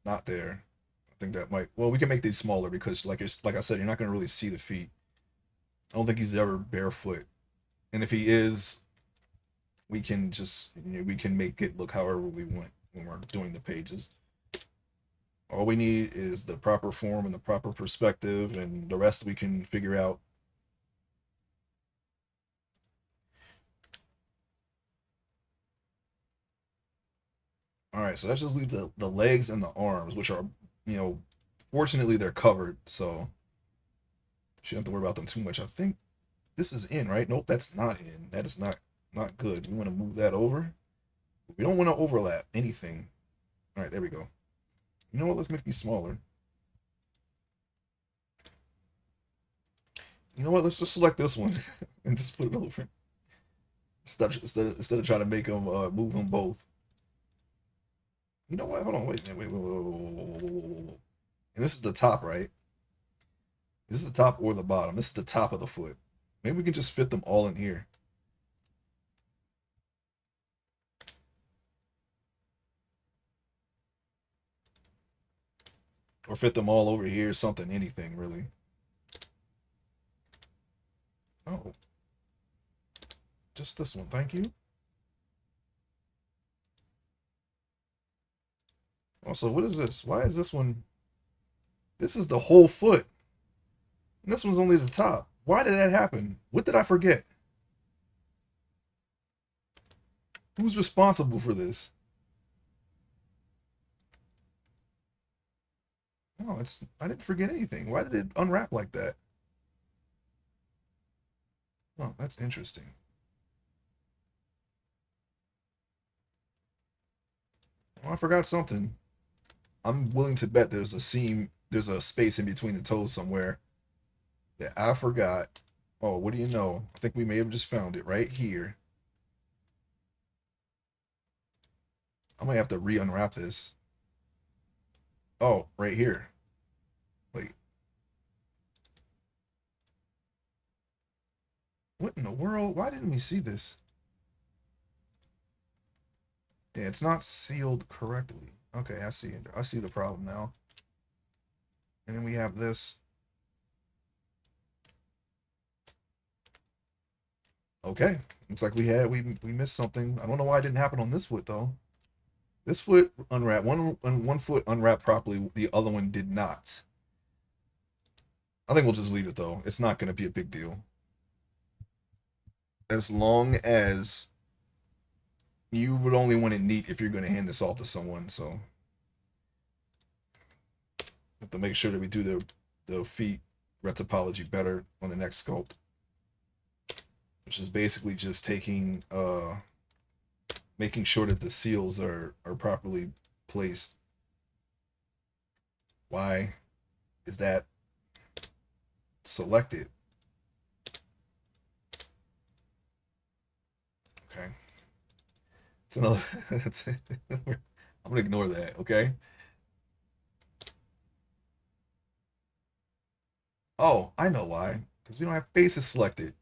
not there. I think that might. Well, we can make these smaller because, like I said, you're not gonna really see the feet. I don't think he's ever barefoot, and if he is, we can just we can make it look however we want when we're doing the pages. All we need is the proper form and the proper perspective, and the rest we can figure out. All right, so that just leaves the legs and the arms, which are, you know, fortunately they're covered, so you don't have to worry about them too much. I think this is in, right? Nope, that's not in. That is not good. We want to move that over. We don't want to overlap anything. All right, there we go. You know what? Let's make these smaller. You know what? Let's just select this one and just put it over. Instead of trying to make them move them both. You know what? Hold on. Wait. And this is the top, right? This is the top or the bottom. This is the top of the foot. Maybe we can just fit them all in here. Or fit them all over here, something, anything, really. Oh, just this one. Thank you. Also, what is this? Why is this one? This is the whole foot. And this one's only the top. Why did that happen? What did I forget? Who's responsible for this? No, I didn't forget anything. Why did it unwrap like that? Oh, that's interesting. Oh, I forgot something. I'm willing to bet there's a space in between the toes somewhere that I forgot. Oh, what do you know? I think we may have just found it right here. I might have to re-unwrap this. Oh, right here. Wait, what in the world? Why didn't we see this? Yeah, it's not sealed correctly. Okay, I see it. I see the problem now. And then we have this. Okay, looks like we missed something. I don't know why it didn't happen on this foot though. This foot unwrapped. One foot unwrapped properly. The other one did not. I think we'll just leave it though. It's not going to be a big deal. As long as you would only want it neat if you're going to hand this off to someone. So have to make sure that we do the feet retopology better on the next sculpt, which is basically just making sure that the seals are properly placed. Why is that selected? Okay, it's another. That's it. I'm gonna ignore that. Okay. Oh, I know why. Because we don't have faces selected.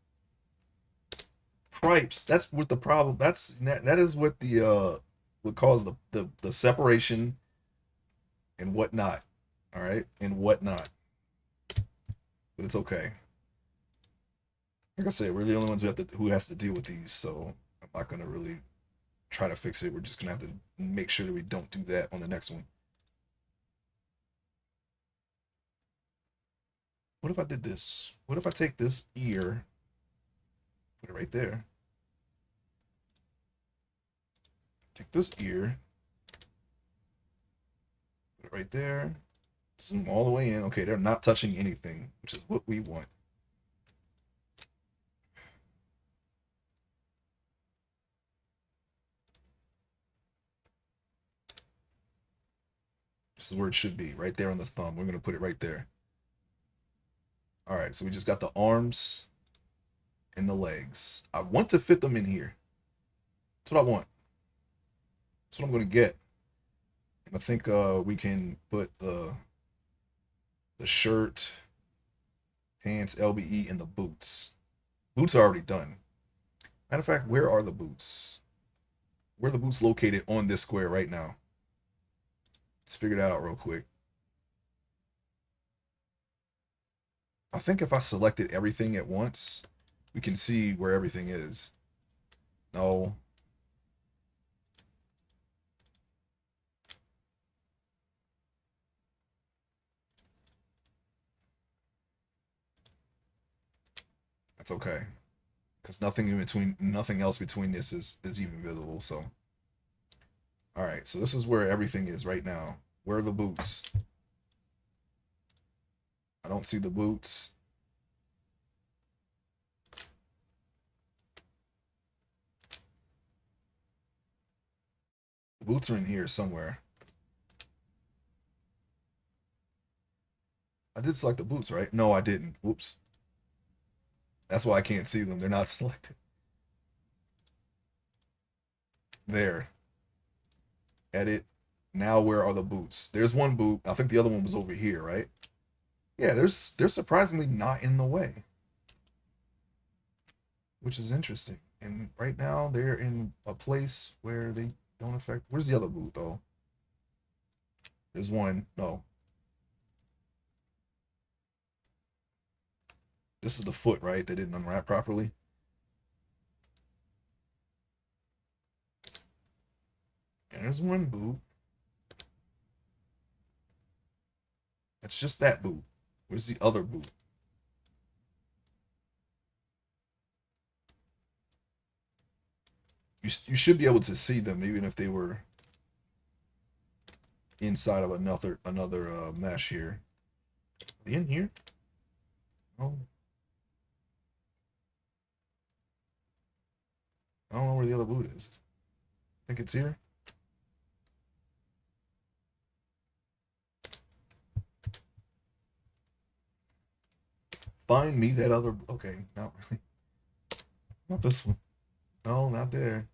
Cripes. That's what the problem. That is what the what caused the separation and whatnot. All right, and whatnot. But it's okay. Like I said, we're the only ones who has to deal with these. So I'm not gonna really try to fix it. We're just gonna have to make sure that we don't do that on the next one. What if I did this? What if I take this ear, put it right there. Take this ear, put it right there. Zoom all the way in. Okay, they're not touching anything, which is what we want. This is where it should be, right there on the thumb. We're gonna put it right there. All right, so we just got the arms and the legs. I want to fit them in here. That's what I want. That's what I'm gonna get. And I think we can put the shirt, pants, LBE, and the boots. Boots are already done. Matter of fact, where are the boots? Where are the boots located on this square right now? Let's figure that out real quick. I think if I selected everything at once, we can see where everything is. No. That's okay. Because nothing else between this is even visible. So, all right. So this is where everything is right now. Where are the boots? I don't see the boots. The boots are in here somewhere. I did select the boots, right? No, I didn't. Whoops. That's why I can't see them. They're not selected. There. Edit. Now where are the boots? There's one boot. I think the other one was over here, right? Yeah, they're surprisingly not in the way, which is interesting. And right now they're in a place where they don't affect. Where's the other boot though? There's one. No, this is the foot, right? They didn't unwrap properly. And there's one boot. That's just that boot. Where's the other boot? You should be able to see them even if they were inside of another mesh here. Are they in here? Oh, I don't know where the other boot is. I think it's here. Find me that other. Okay, not really. Not this one. No, not there.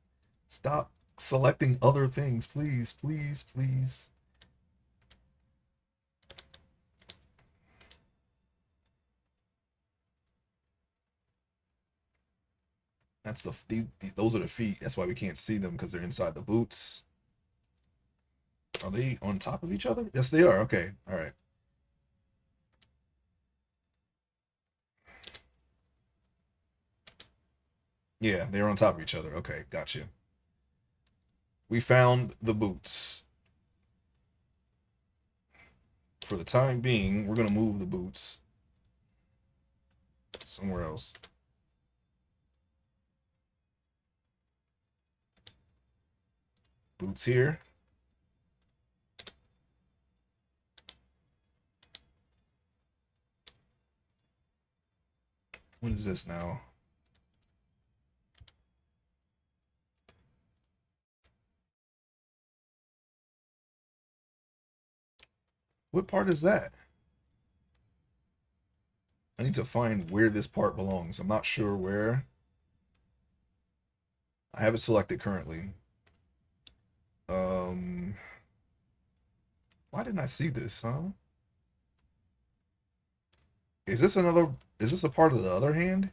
Stop selecting other things, please, please, please. That's those are the feet. That's why we can't see them because they're inside the boots. Are they on top of each other? Yes, they are. Okay, all right. Yeah, they're on top of each other. Okay, got you. We found the boots. For the time being, we're gonna move the boots somewhere else. Boots here. What is this now? What part is that? I need to find where this part belongs. I'm not sure where. I have it selected currently. Um, why didn't I see this, huh? Is this another, is this a part of the other hand?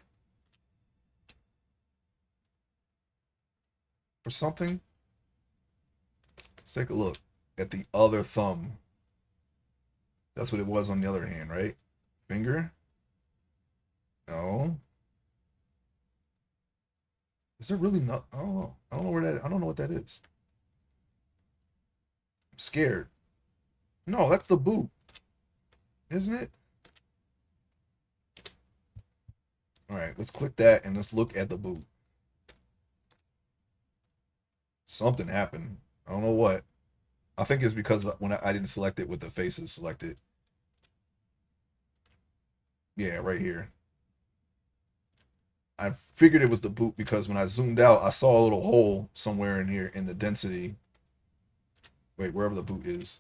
Or something? Let's take a look at the other thumb. That's what it was on the other hand, right? Finger? No. Is there really not? I don't know. I don't know where that, I don't know what that is. I'm scared. No, that's the boot, isn't it? All right, let's click that and let's look at the boot. Something happened. I don't know what. I think it's because when I didn't select it with the faces selected. Yeah, right here. I figured it was the boot because when I zoomed out, I saw a little hole somewhere in here in the density. Wait, wherever the boot is.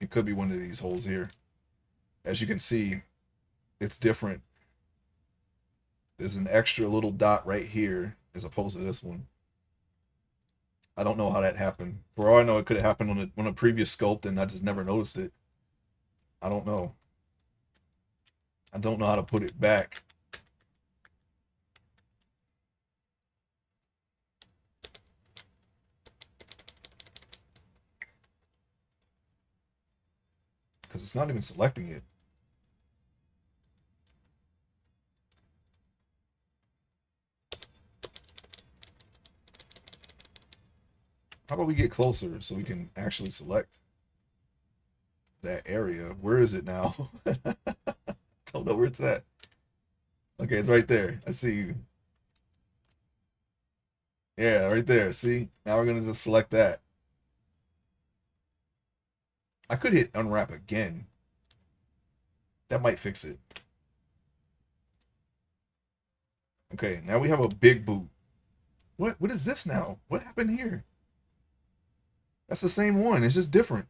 It could be one of these holes here. As you can see, it's different. There's an extra little dot right here as opposed to this one. I don't know how that happened. For all I know, it could have happened on a previous sculpt and I just never noticed it. I don't know. I don't know how to put it back. Because it's not even selecting it. How about we get closer so we can actually select that area? Where is it now? Don't know where it's at. Okay, it's right there. I see you. Yeah, right there. See? Now we're gonna just select that. I could hit unwrap again. That might fix it. Okay, now we have a big boot. What is this now? What happened here? That's the same one. It's just different.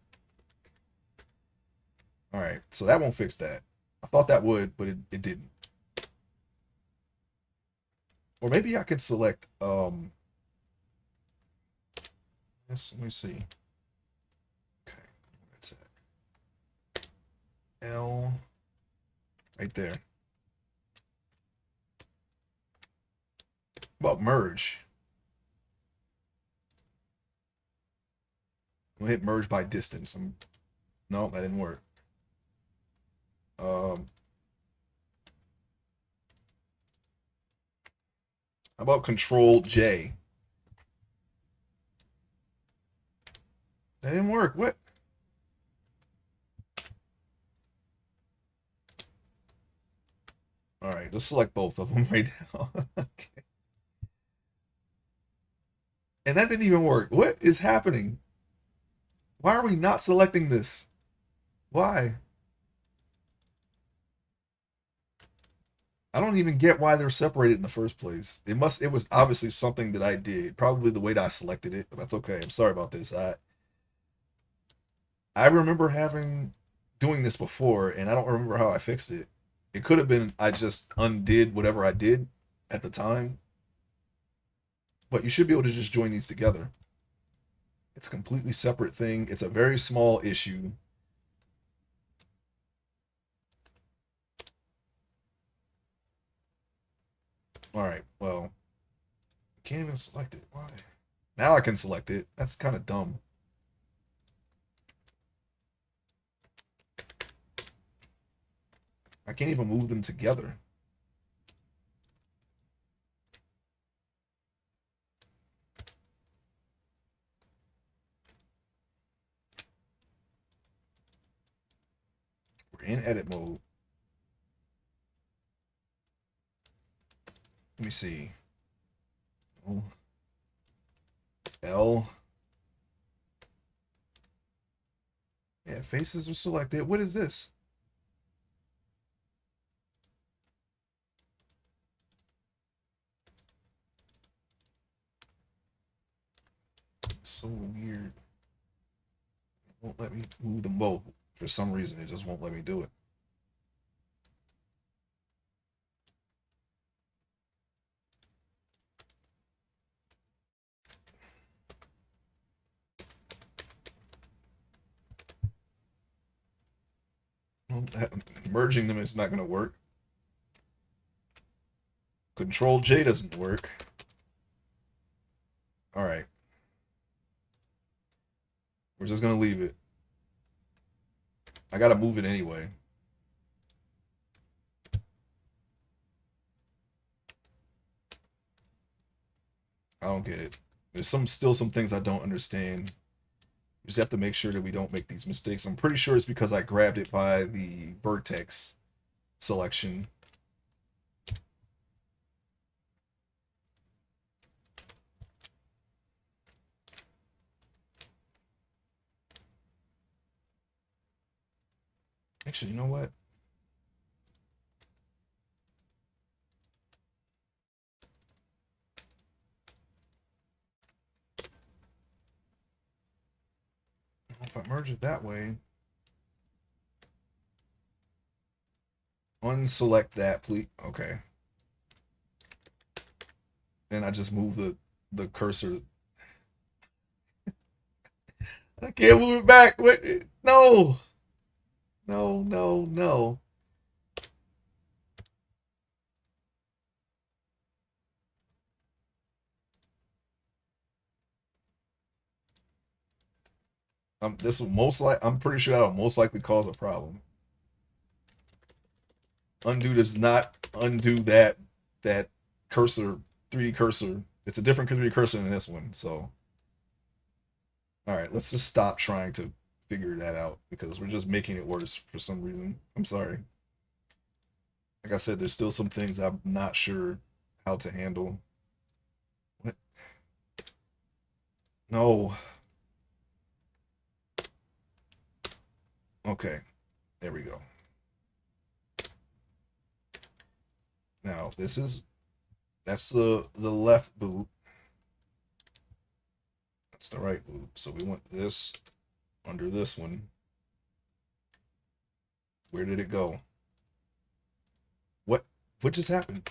All right, so that won't fix that. I thought that would, but it didn't. Or maybe I could select let me see. Okay, that's it. L right there. About merge. I'm gonna hit merge by distance. No, that didn't work. Um, how about Control J? That didn't work. What? All right, let's select both of them right now. Okay. And that didn't even work. What is happening? Why are we not selecting this? Why? I don't even get why they're separated in the first place. It was obviously something that I did. Probably the way that I selected it, but that's okay. I'm sorry about this. I remember having doing this before and I don't remember how I fixed it. It could have been I just undid whatever I did at the time, but you should be able to just join these together. It's a completely separate thing. It's a very small issue. All right, well, I can't even select it. Why? Now I can select it. That's kind of dumb. I can't even move them together. We're in edit mode. Let me see. Oh, L. Yeah, faces are selected. What is this? So weird. It won't let me move them both. For some reason, it just won't let me do it. Well, merging them is not going to work. Control J doesn't work. All right. We're just going to leave it. I got to move it anyway. I don't get it. There's still some things I don't understand. We just have to make sure that we don't make these mistakes. I'm pretty sure it's because I grabbed it by the vertex selection. Actually, you know what? If I merge it that way, unselect that, please. Okay. And I just move the cursor. I can't move it back. What? No. No, no, no. This will I'm pretty sure that'll most likely cause a problem. Undo does not undo that cursor 3D cursor. It's a different 3D cursor than this one. So, all right, let's just stop trying to figure that out because we're just making it worse for some reason. I'm sorry. Like I said, there's still some things I'm not sure how to handle. What? No. Okay, there we go. Now that's the left boot. That's the right boot. So we want this under this one. Where did it go? What just happened?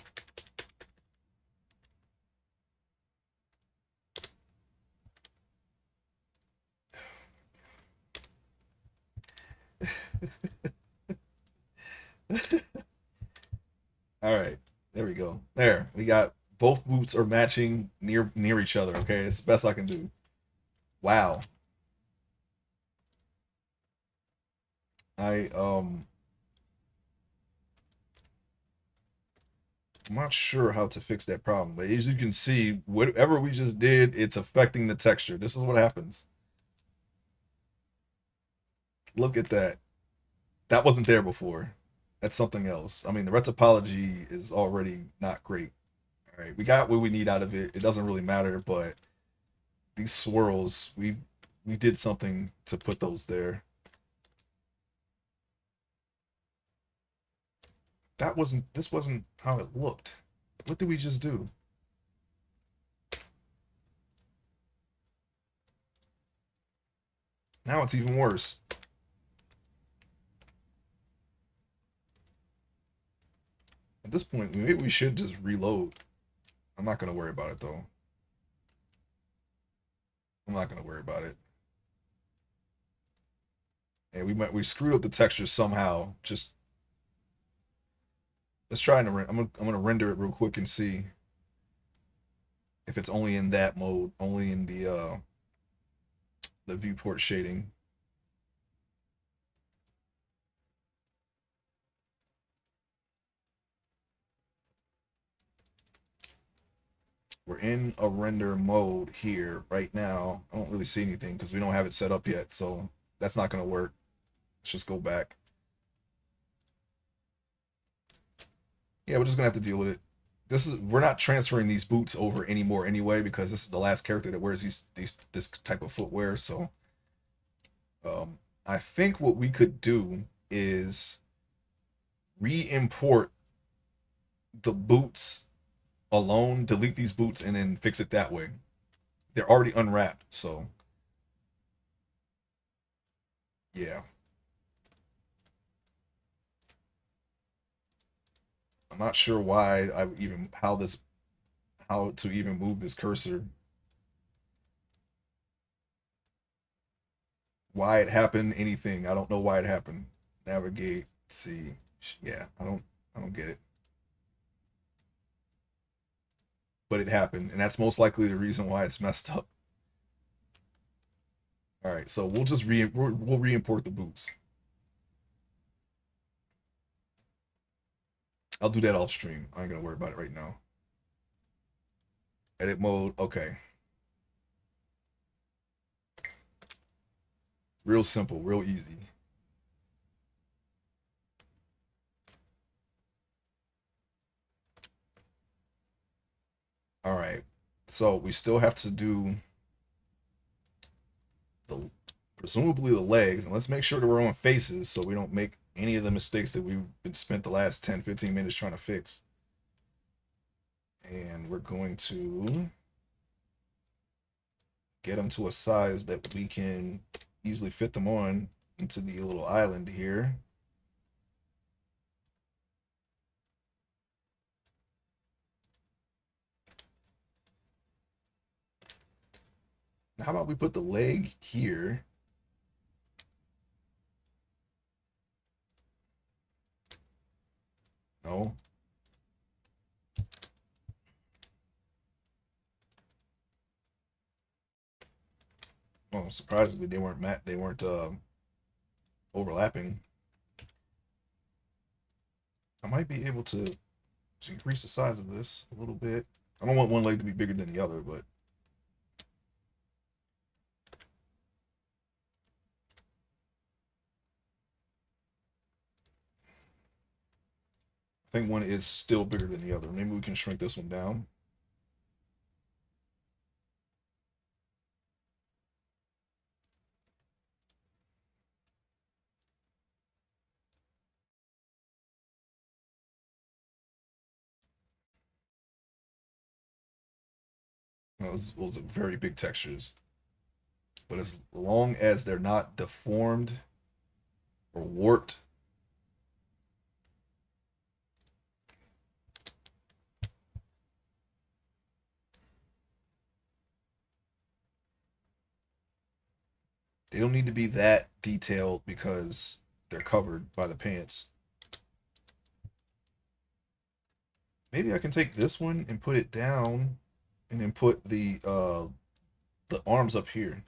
All right, there we go. There, we got both boots are matching near each other. Okay, it's the best I can do. Wow, I I'm not sure how to fix that problem, but as you can see, whatever we just did, it's affecting the texture. This is what happens. Look at that. That wasn't there before. That's something else. I mean, the retopology is already not great. All right, we got what we need out of it. It doesn't really matter, but these swirls, we did something to put those there. This wasn't how it looked. What did we just do? Now it's even worse. At this point, maybe we should just reload. I'm not gonna worry about it though. I'm not gonna worry about it. And we screwed up the texture somehow. Just let's try and I'm gonna render it real quick and see if it's only in that mode, only in the viewport shading. We're in a render mode here right now. I don't really see anything because we don't have it set up yet, so that's not gonna work. Let's just go back. Yeah, we're just gonna have to deal with it. We're not transferring these boots over anymore anyway because this is the last character that wears these this type of footwear. So I think what we could do is re-import the boots alone, delete these boots, and then fix it that way. They're already unwrapped, so yeah. I'm not sure why I even how to even move this cursor. Why it happened, anything. I don't know why it happened. Navigate, see. Yeah, I don't get it. But it happened, and that's most likely the reason why it's messed up. All right, so we'll re-import the boots. I'll do that off stream. I ain't gonna worry about it right now. Edit mode, okay. Real simple, real easy. All right. So we still have to do the presumably the legs, and let's make sure that we're on faces so we don't make any of the mistakes that we've been spent the last 10, 15 minutes trying to fix. And we're going to get them to a size that we can easily fit them on into the little island here. Now, how about we put the leg here? No. Well, surprisingly, they weren't overlapping. I might be able to increase the size of this a little bit. I don't want one leg to be bigger than the other, but I think one is still bigger than the other. Maybe we can shrink this one down. Those are very big textures. But as long as they're not deformed or warped, they don't need to be that detailed because they're covered by the pants. Maybe I can take this one and put it down and then put the arms up here.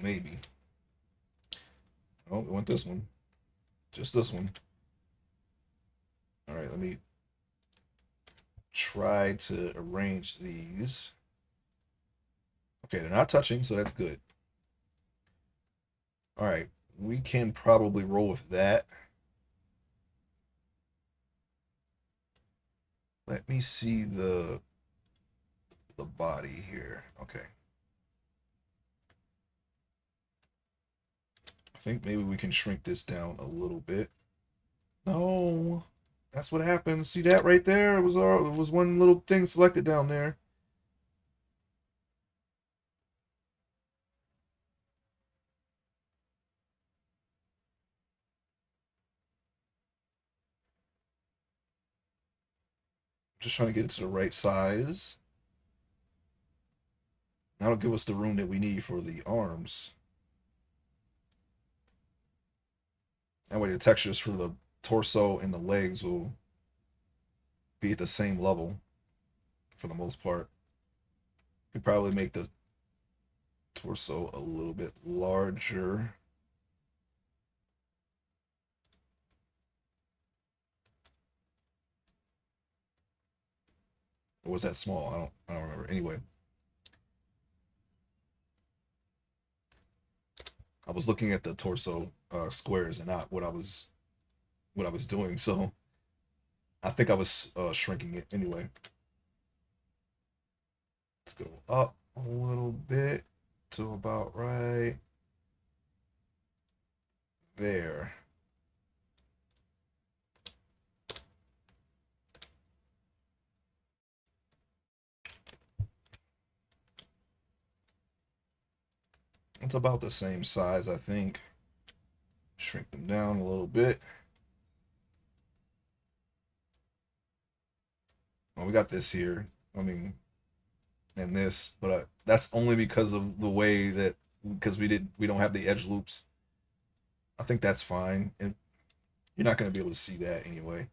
Maybe. Oh, we want this one. Just this one. All right, let me try to arrange these. Okay, they're not touching, so that's good. All right, we can probably roll with that. Let me see the body here. Okay. I think maybe we can shrink this down a little bit. No, that's what happened. See that right there? It was one little thing selected down there. Just trying to get it to the right size. That'll give us the room that we need for the arms. That way the textures for the torso and the legs will be at the same level for the most part. We probably make the torso a little bit larger. Or was that small? I don't remember. Anyway, I was looking at the torso squares and not what I was doing. So I think I was shrinking it anyway. Let's go up a little bit to about right there. It's about the same size, I think. Shrink them down a little bit. Well, we got this here. I mean, and this, but that's only because of the way that because we don't have the edge loops. I think that's fine, and you're not going to be able to see that anyway.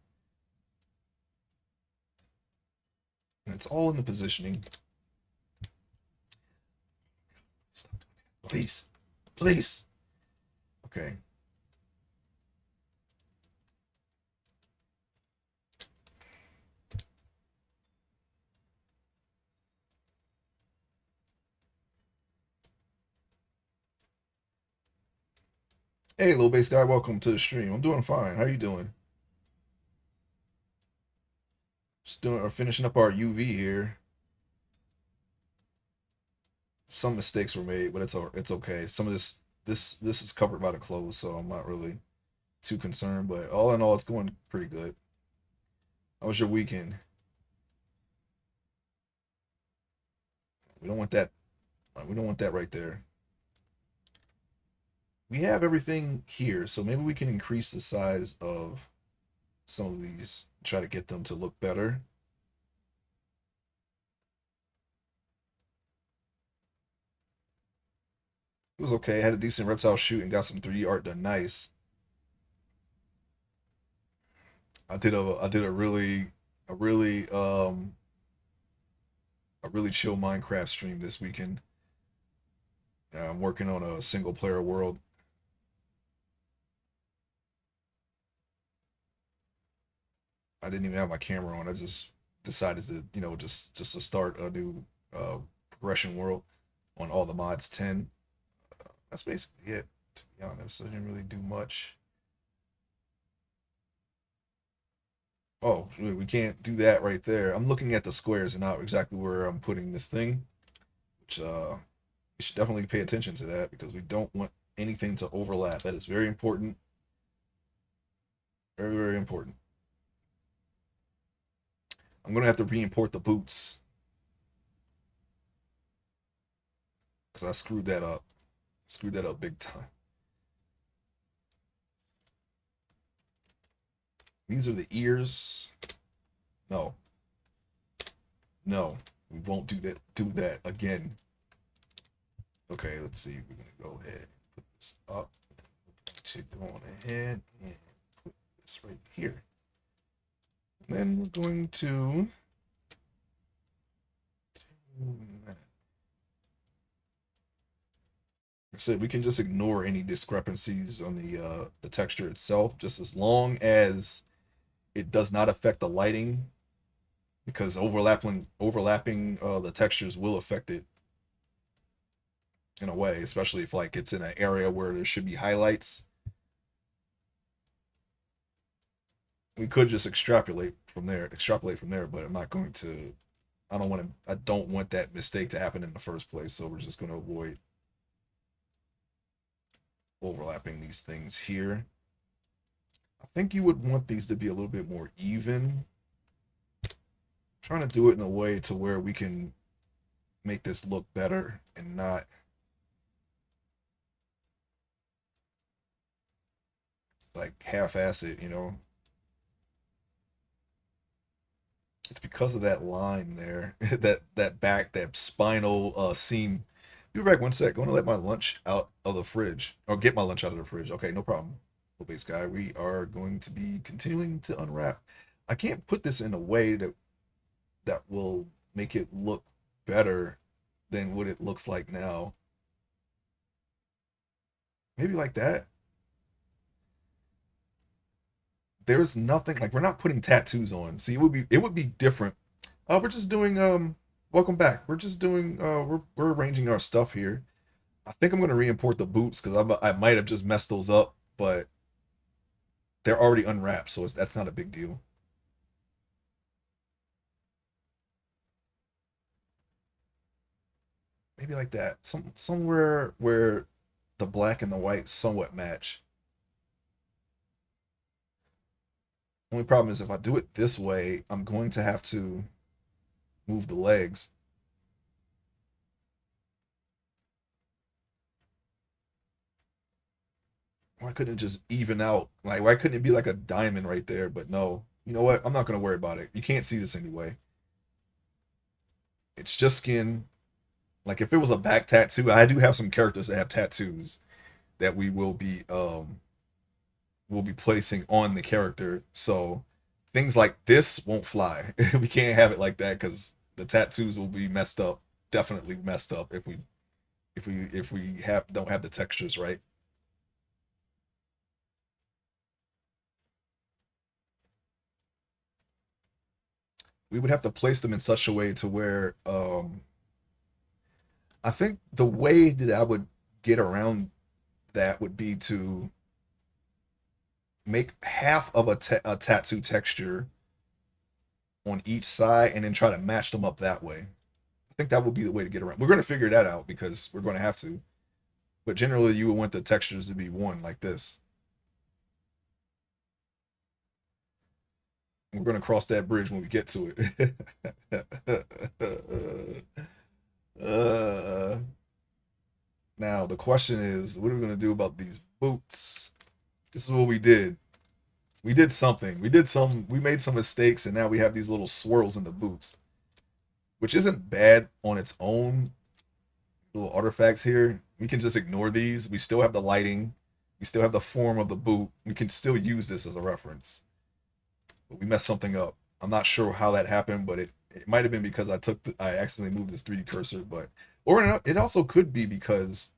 And it's all in the positioning. Please, please. Okay. Hey, little bass guy, welcome to the stream. I'm doing fine. How you doing? Just doing or finishing up our UV here. Some mistakes were made, but it's okay. Some of this is covered by the clothes, so I'm not really too concerned. But all in all, it's going pretty good. How was your weekend? We don't want that. We don't want that right there. We have everything here, so maybe we can increase the size of some of these. Try to get them to look better. It was okay. I had a decent reptile shoot and got some 3D art done nice. I did a really a really chill Minecraft stream this weekend. I'm working on a single player world. I didn't even have my camera on. I just decided to, just to start a new progression world on all the mods 10. That's basically it, to be honest. I didn't really do much. Oh, we can't do that right there. I'm looking at the squares and not exactly where I'm putting this thing, which we should definitely pay attention to that because we don't want anything to overlap. That is very important. Very, very important. I'm gonna have to re-import the boots because I screwed that up. Screwed that up big time. These are the ears. No. No. We won't do that again. Okay, let's see. We're gonna go ahead and put this up. To go on ahead and put this right here. And then we're going to like I said, we can just ignore any discrepancies on the texture itself, just as long as it does not affect the lighting, because overlapping the textures will affect it in a way, especially if like it's in an area where there should be highlights. We could just extrapolate from there, but I'm not going to. I don't want that mistake to happen in the first place, so we're just going to avoid overlapping these things here. I think you would want these to be a little bit more even. I'm trying to do it in a way to where we can make this look better and not like half-ass it, you know. It's because of that line there, that spinal seam. Be right back 1 sec. Going to let my lunch out of the fridge, or get my lunch out of the fridge. Okay, no problem. Base guy, we are going to be continuing to unwrap. I can't put this in a way that will make it look better than what it looks like now. Maybe like that. There's nothing like we're not putting tattoos on. See, it would be different. We're just doing welcome back. We're just doing we're arranging our stuff here. I think I'm gonna re-import the boots because I might have just messed those up, but they're already unwrapped, so that's not a big deal. Maybe like that. Somewhere where the black and the white somewhat match. Only problem is if I do it this way, I'm going to have to move the legs. Why couldn't it just even out? Like, why couldn't it be like a diamond right there? But no, you know what? I'm not gonna worry about it. You can't see this anyway. It's just skin. Like if it was a back tattoo, I do have some characters that have tattoos that we will be placing on the character. So things like this won't fly. We can't have it like that because the tattoos will be messed up. Definitely messed up if we have don't have the textures right. We would have to place them in such a way to where I think the way that I would get around that would be to make half of a tattoo texture on each side and then try to match them up that way. I think that would be the way to get around. We're going to figure that out because we're going to have to. But generally, you would want the textures to be one like this. We're going to cross that bridge when we get to it. uh, Now, the question is, what are we going to do about these boots? This is what we did. We did something. We made some mistakes, and now we have these little swirls in the boots, which isn't bad on its own. Little artifacts here. We can just ignore these. We still have the lighting. We still have the form of the boot. We can still use this as a reference. But we messed something up. I'm not sure how that happened, but it might have been because I accidentally moved this 3D cursor, but or it also could be because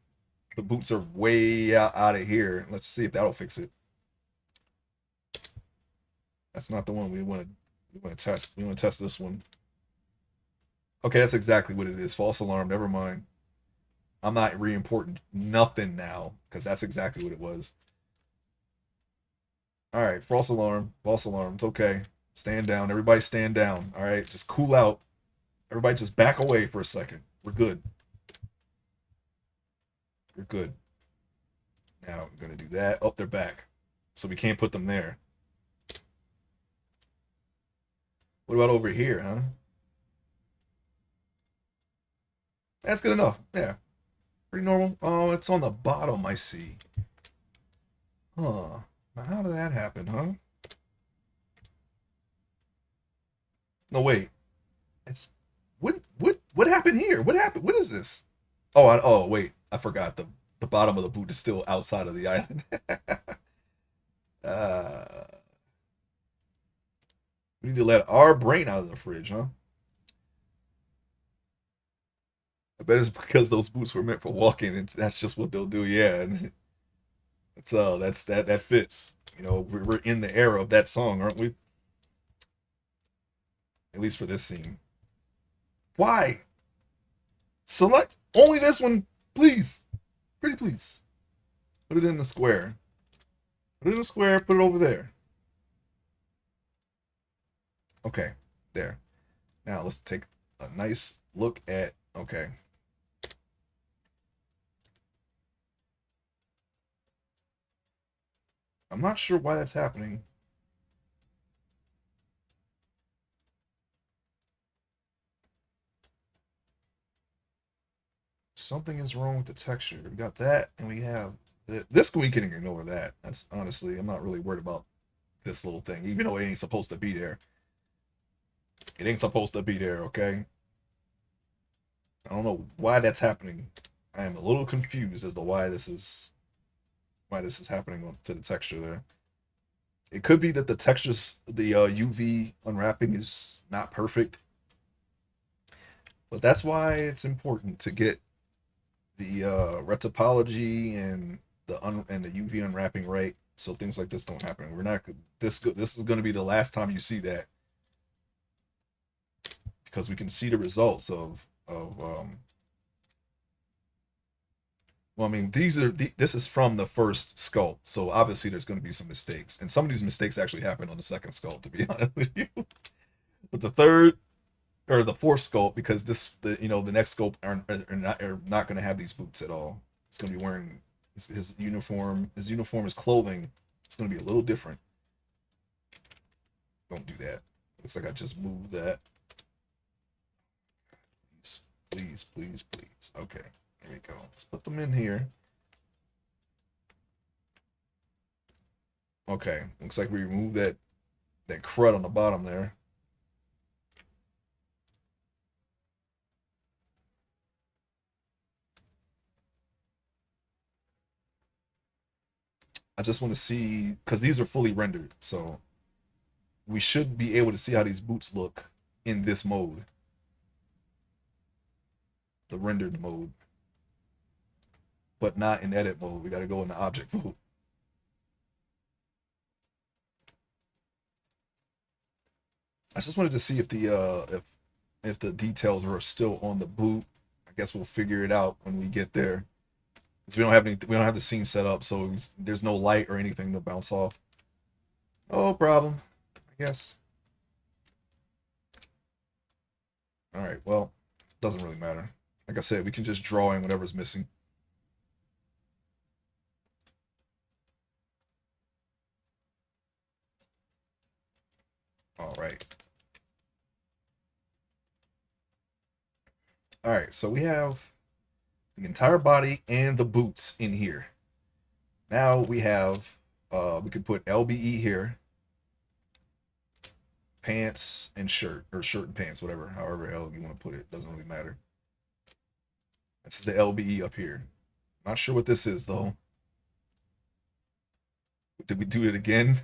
the boots are way out of here. Let's see if that'll fix it. That's not the one we want to test. We want to test this one. Okay, that's exactly what it is. False alarm. Never mind. I'm not re-important nothing now because that's exactly what it was. All right, false alarm. False alarm. It's okay. Stand down. Everybody stand down. All right, just cool out. Everybody just back away for a second. We're good. We're good. Now we're gonna do that. Oh, they're back. So we can't put them there. What about over here, huh? That's good enough. Yeah, pretty normal. Oh, it's on the bottom, I see. Huh. Now, how did that happen, huh? No, wait. It's what happened here? What happened? What is this? Oh wait, I forgot the bottom of the boot is still outside of the island. uh, we need to let our brain out of the fridge, huh? I bet it's because those boots were meant for walking, and that's just what they'll do. Yeah, and that fits. You know, we're in the era of that song, aren't we? At least for this scene. Why select only this one, please? Pretty please. Put it in the square. Put it in the square. Put it over there. Okay, there. Now let's take a nice look at. Okay, I'm not sure why that's happening. Something is wrong with the texture. We got that, and we have this. We can ignore that. That's honestly, I'm not really worried about this little thing, even though it ain't supposed to be there. It ain't supposed to be there. Okay. I don't know why that's happening. I am a little confused as to why this is happening to the texture there. It could be that the textures, the UV unwrapping is not perfect, but that's why it's important to get the retopology and the UV unwrapping right, so things like this don't happen. We're not this is going to be the last time you see that, because we can see the results of. Well, I mean, this is from the first sculpt, so obviously there's going to be some mistakes, and some of these mistakes actually happen on the second sculpt, to be honest with you. But the third or the fourth sculpt, because the next sculpt are not going to have these boots at all. It's going to be wearing his uniform. His uniform, his clothing. It's going to be a little different. Don't do that. Looks like I just moved that. Please, please, please, please. Okay, there we go. Let's put them in here. Okay, looks like we removed that crud on the bottom there. I just want to see, because these are fully rendered, so we should be able to see how these boots look in this mode, the rendered mode, but not in edit mode. We got to go in the object mode. I just wanted to see if the details are still on the boot. I guess we'll figure it out when we get there. Because we don't have the scene set up, so there's no light or anything to bounce off. No problem, I guess. All right, well, doesn't really matter. Like I said, we can just draw in whatever's missing. All right. All right, so we have the entire body and the boots in here. Now we could put LBE here, pants and shirt, or shirt and pants, whatever, however hell you want to put it, doesn't really matter. This is the LBE up here. Not sure what this is though. Did we do it again?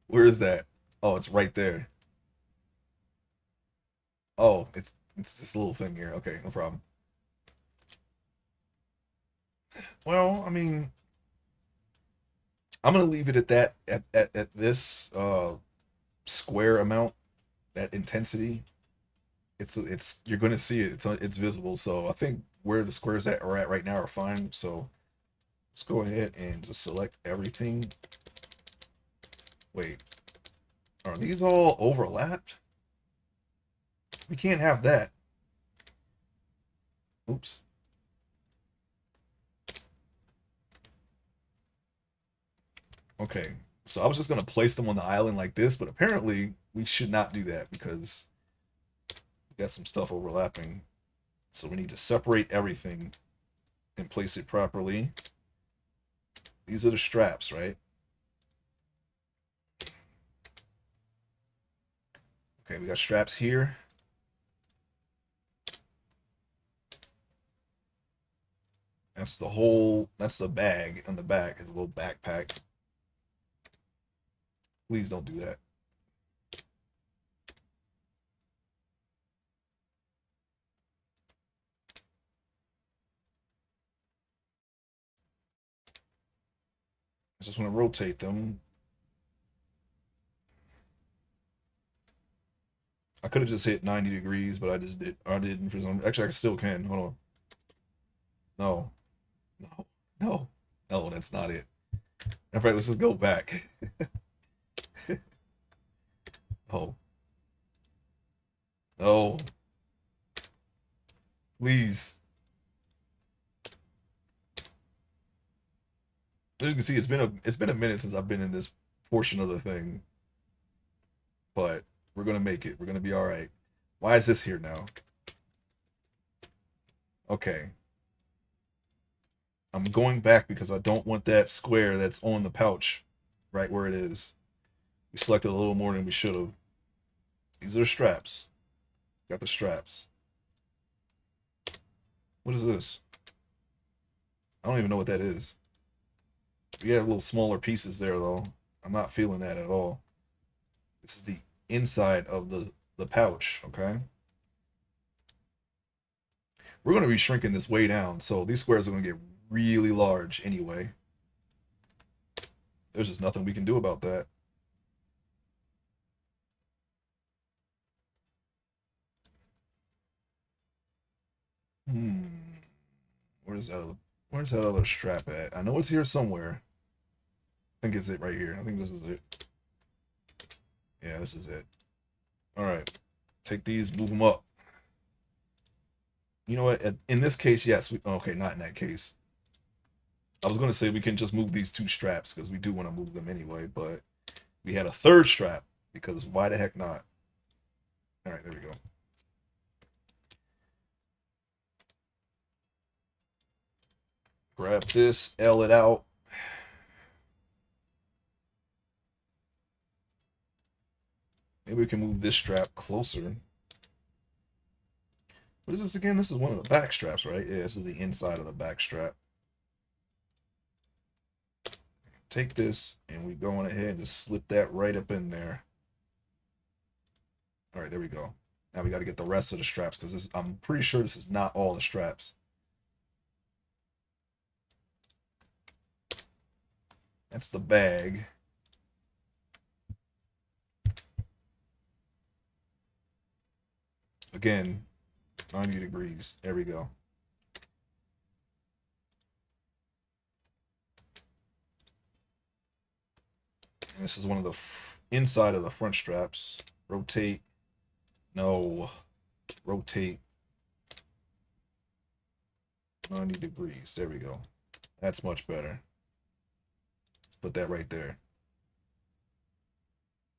Where is that? Oh, it's right there. Oh, it's this little thing here. Okay, no problem. Well, I mean, I'm gonna leave it at that at this square amount, that intensity. It's you're gonna see it. It's visible. So I think where the squares are at right now are fine. So let's go ahead and just select everything. Wait, are these all overlapped? We can't have that. Oops. Okay. So I was just gonna place them on the island like this, but apparently we should not do that because we got some stuff overlapping. So we need to separate everything and place it properly. These are the straps, right? Okay, we got straps here. That's the bag on the back. It's a little backpack. Please don't do that. I just want to rotate them. I could have just hit 90 degrees, but I just did. I didn't for some. Actually, I still can. Hold on. No, no, no, no. That's not it. In fact, let's just go back. Oh, no, please. As you can see, it's been a minute since I've been in this portion of the thing, but we're gonna make it. We're gonna be all right. Why is this here now? Okay, I'm going back because I don't want that square that's on the pouch right where it is. We selected a little more than we should have. These are straps. Got the straps. What is this? I don't even know what that is. We have little smaller pieces there though. I'm not feeling that at all. This is the inside of the pouch, okay? We're going to be shrinking this way down, so these squares are going to get really large anyway. There's just nothing we can do about that. Hmm. Where's that other strap at? I know it's here somewhere. I think it's it right here. I think this is it. Yeah, this is it. All right. Take these, move them up. You know what? In this case, yes. Okay, not in that case. I was going to say we can just move these two straps because we do want to move them anyway, but we had a third strap because why the heck not? All right, there we go. Grab this, L it out. Maybe we can move this strap closer. What is this again? This is one of the back straps, right? Yeah, this is the inside of the back strap. Take this, and we go on ahead and just slip that right up in there. All right, there we go. Now we got to get the rest of the straps because I'm pretty sure this is not all the straps. That's the bag. Again, 90 degrees. There we go. And this is one of the inside of the front straps. Rotate. No. Rotate. 90 degrees. There we go. That's much better. Let's put that right there.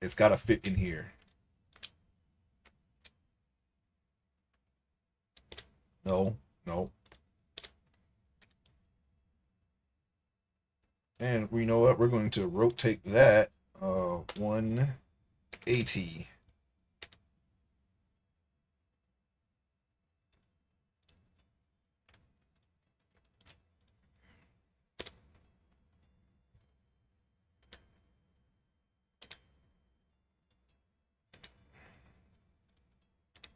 It's got to fit in here. No, no. And we know what? We're going to rotate that 180.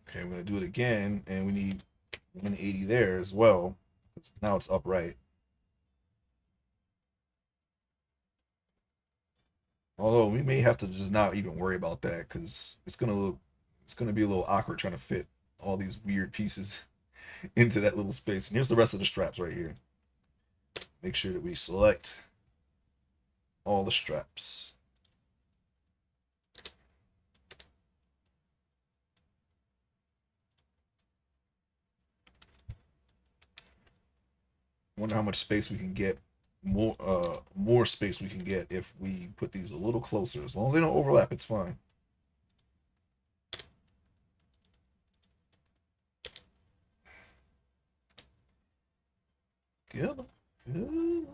Okay, we're going to do it again, and we need 180 there as well. Now it's upright. Although we may have to just not even worry about that because it's gonna be a little awkward trying to fit all these weird pieces into that little space. And here's the rest of the straps right here. Make sure that we select all the straps. Wonder how much space we can get, more space we can get if we put these a little closer. As long as they don't overlap, it's fine. Good. Good.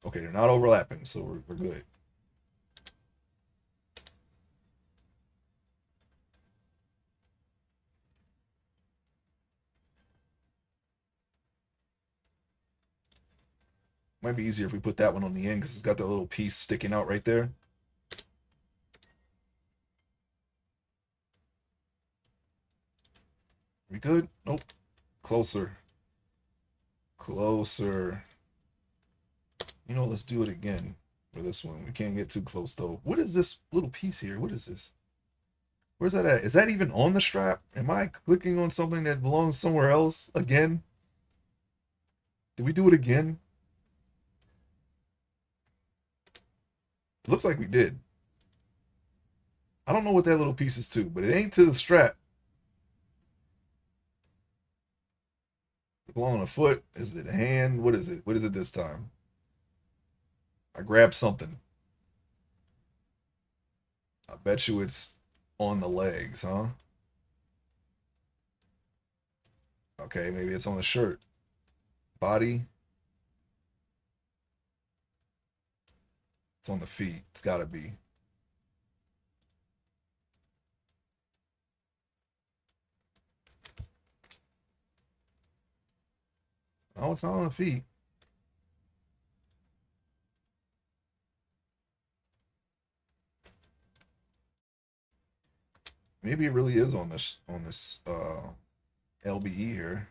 Okay, they're not overlapping, so we're good. Might be easier if we put that one on the end because it's got that little piece sticking out right there. We good? Nope. Closer. Closer. You know, let's do it again for this one. We can't get too close though. What is this little piece here? What is this? Where's that at? Is that even on the strap? Am I clicking on something that belongs somewhere else again? Did we do it again? It looks like we did. I don't know what that little piece is to, but it ain't to the strap. It belong on a foot. Is it a hand? What is it? What is it this time? I grabbed something. I bet you it's on the legs, huh? Okay, maybe it's on the shirt. Body. It's on the feet. It's got to be. Oh, it's not on the feet. Maybe it really is on this LBE here.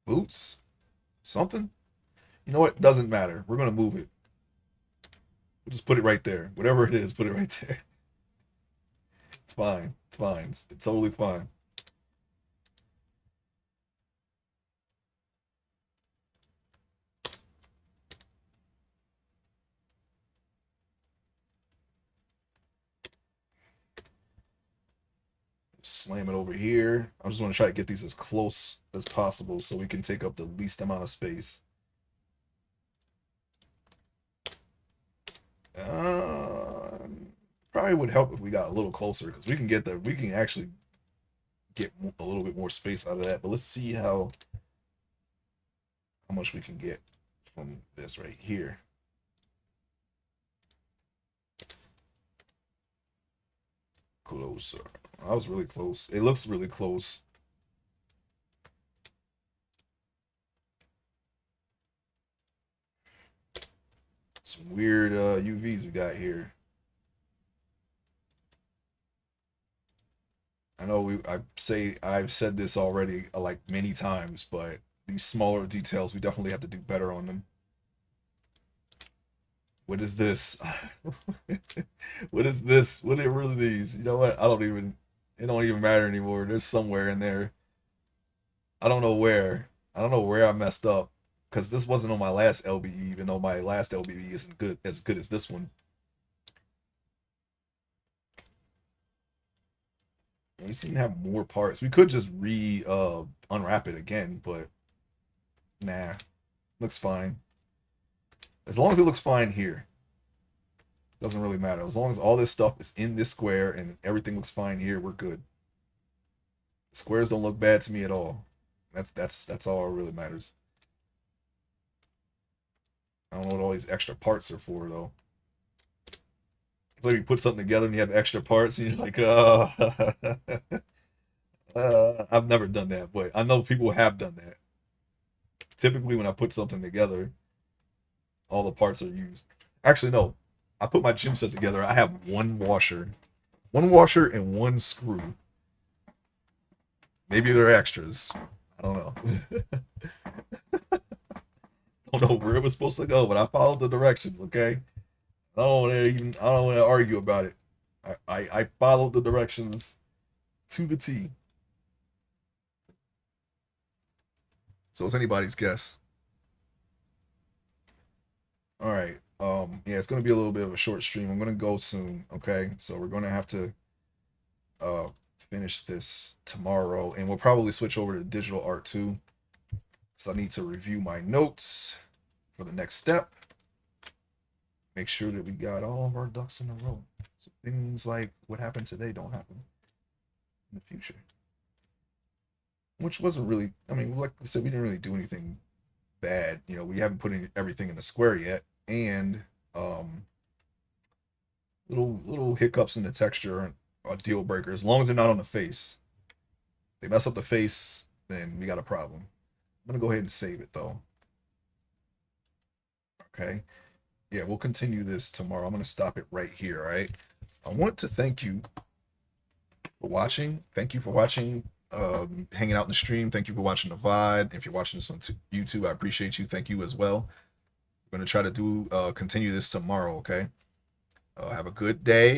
Boots? Something? You know what? Doesn't matter. We're gonna move it. We'll just put it right there. Whatever it is, put it right there. It's fine. It's fine. It's totally fine. Slam it over here. I just want to try to get these as close as possible so we can take up the least amount of space. Probably would help if we got a little closer because we can actually get a little bit more space out of that. But let's see how much we can get from this right here. Closer. I was really close. It looks really close. Some weird UVs we got here. I know I've said this already like many times, but these smaller details we definitely have to do better on them. What is this? What is this? What are really these? You know what? It don't even matter anymore. There's somewhere in there. I don't know where. I don't know where I messed up because this wasn't on my last LBE, even though my last LBE isn't good as this one. We seem to have more parts. We could just unwrap it again, but nah, looks fine. As long as it looks fine here, doesn't really matter. As long as all this stuff is in this square and everything looks fine here, we're good. Squares don't look bad to me at all. That's all that really matters. I don't know what all these extra parts are for though. Like you put something together and you have extra parts and you're like, I've never done that, but I know people have done that. Typically, when I put something together, all the parts are used. Actually, no. I put my gym set together. I have one washer and one screw. Maybe they're extras. I don't know. Don't know where it was supposed to go, but I followed the directions. Okay. I don't want to argue about it. I followed the directions to the T. So it's anybody's guess. All right. Yeah, it's gonna be a little bit of a short stream. I'm gonna go soon. Okay, so we're gonna have to uh finish this tomorrow, and we'll probably switch over to digital art too. So I need to review my notes for the next step. Make sure that we got all of our ducks in a row. So things like what happened today don't happen in the future. Which wasn't really, I mean, like I said, we didn't really do anything bad. You know, we haven't put everything in the square yet, and little hiccups in the texture aren't a deal breaker as long as they're not on the face. They mess up the face, then we got a problem. I'm gonna go ahead and save it though. Okay. Yeah, we'll continue this tomorrow. I'm gonna stop it right here. All right. I want to thank you for watching. Thank you for watching. Hanging out in the stream. Thank you for watching the VOD. If you're watching this on YouTube, I appreciate you. Thank you as well. We're gonna try to do continue this tomorrow. Okay. Have a good day.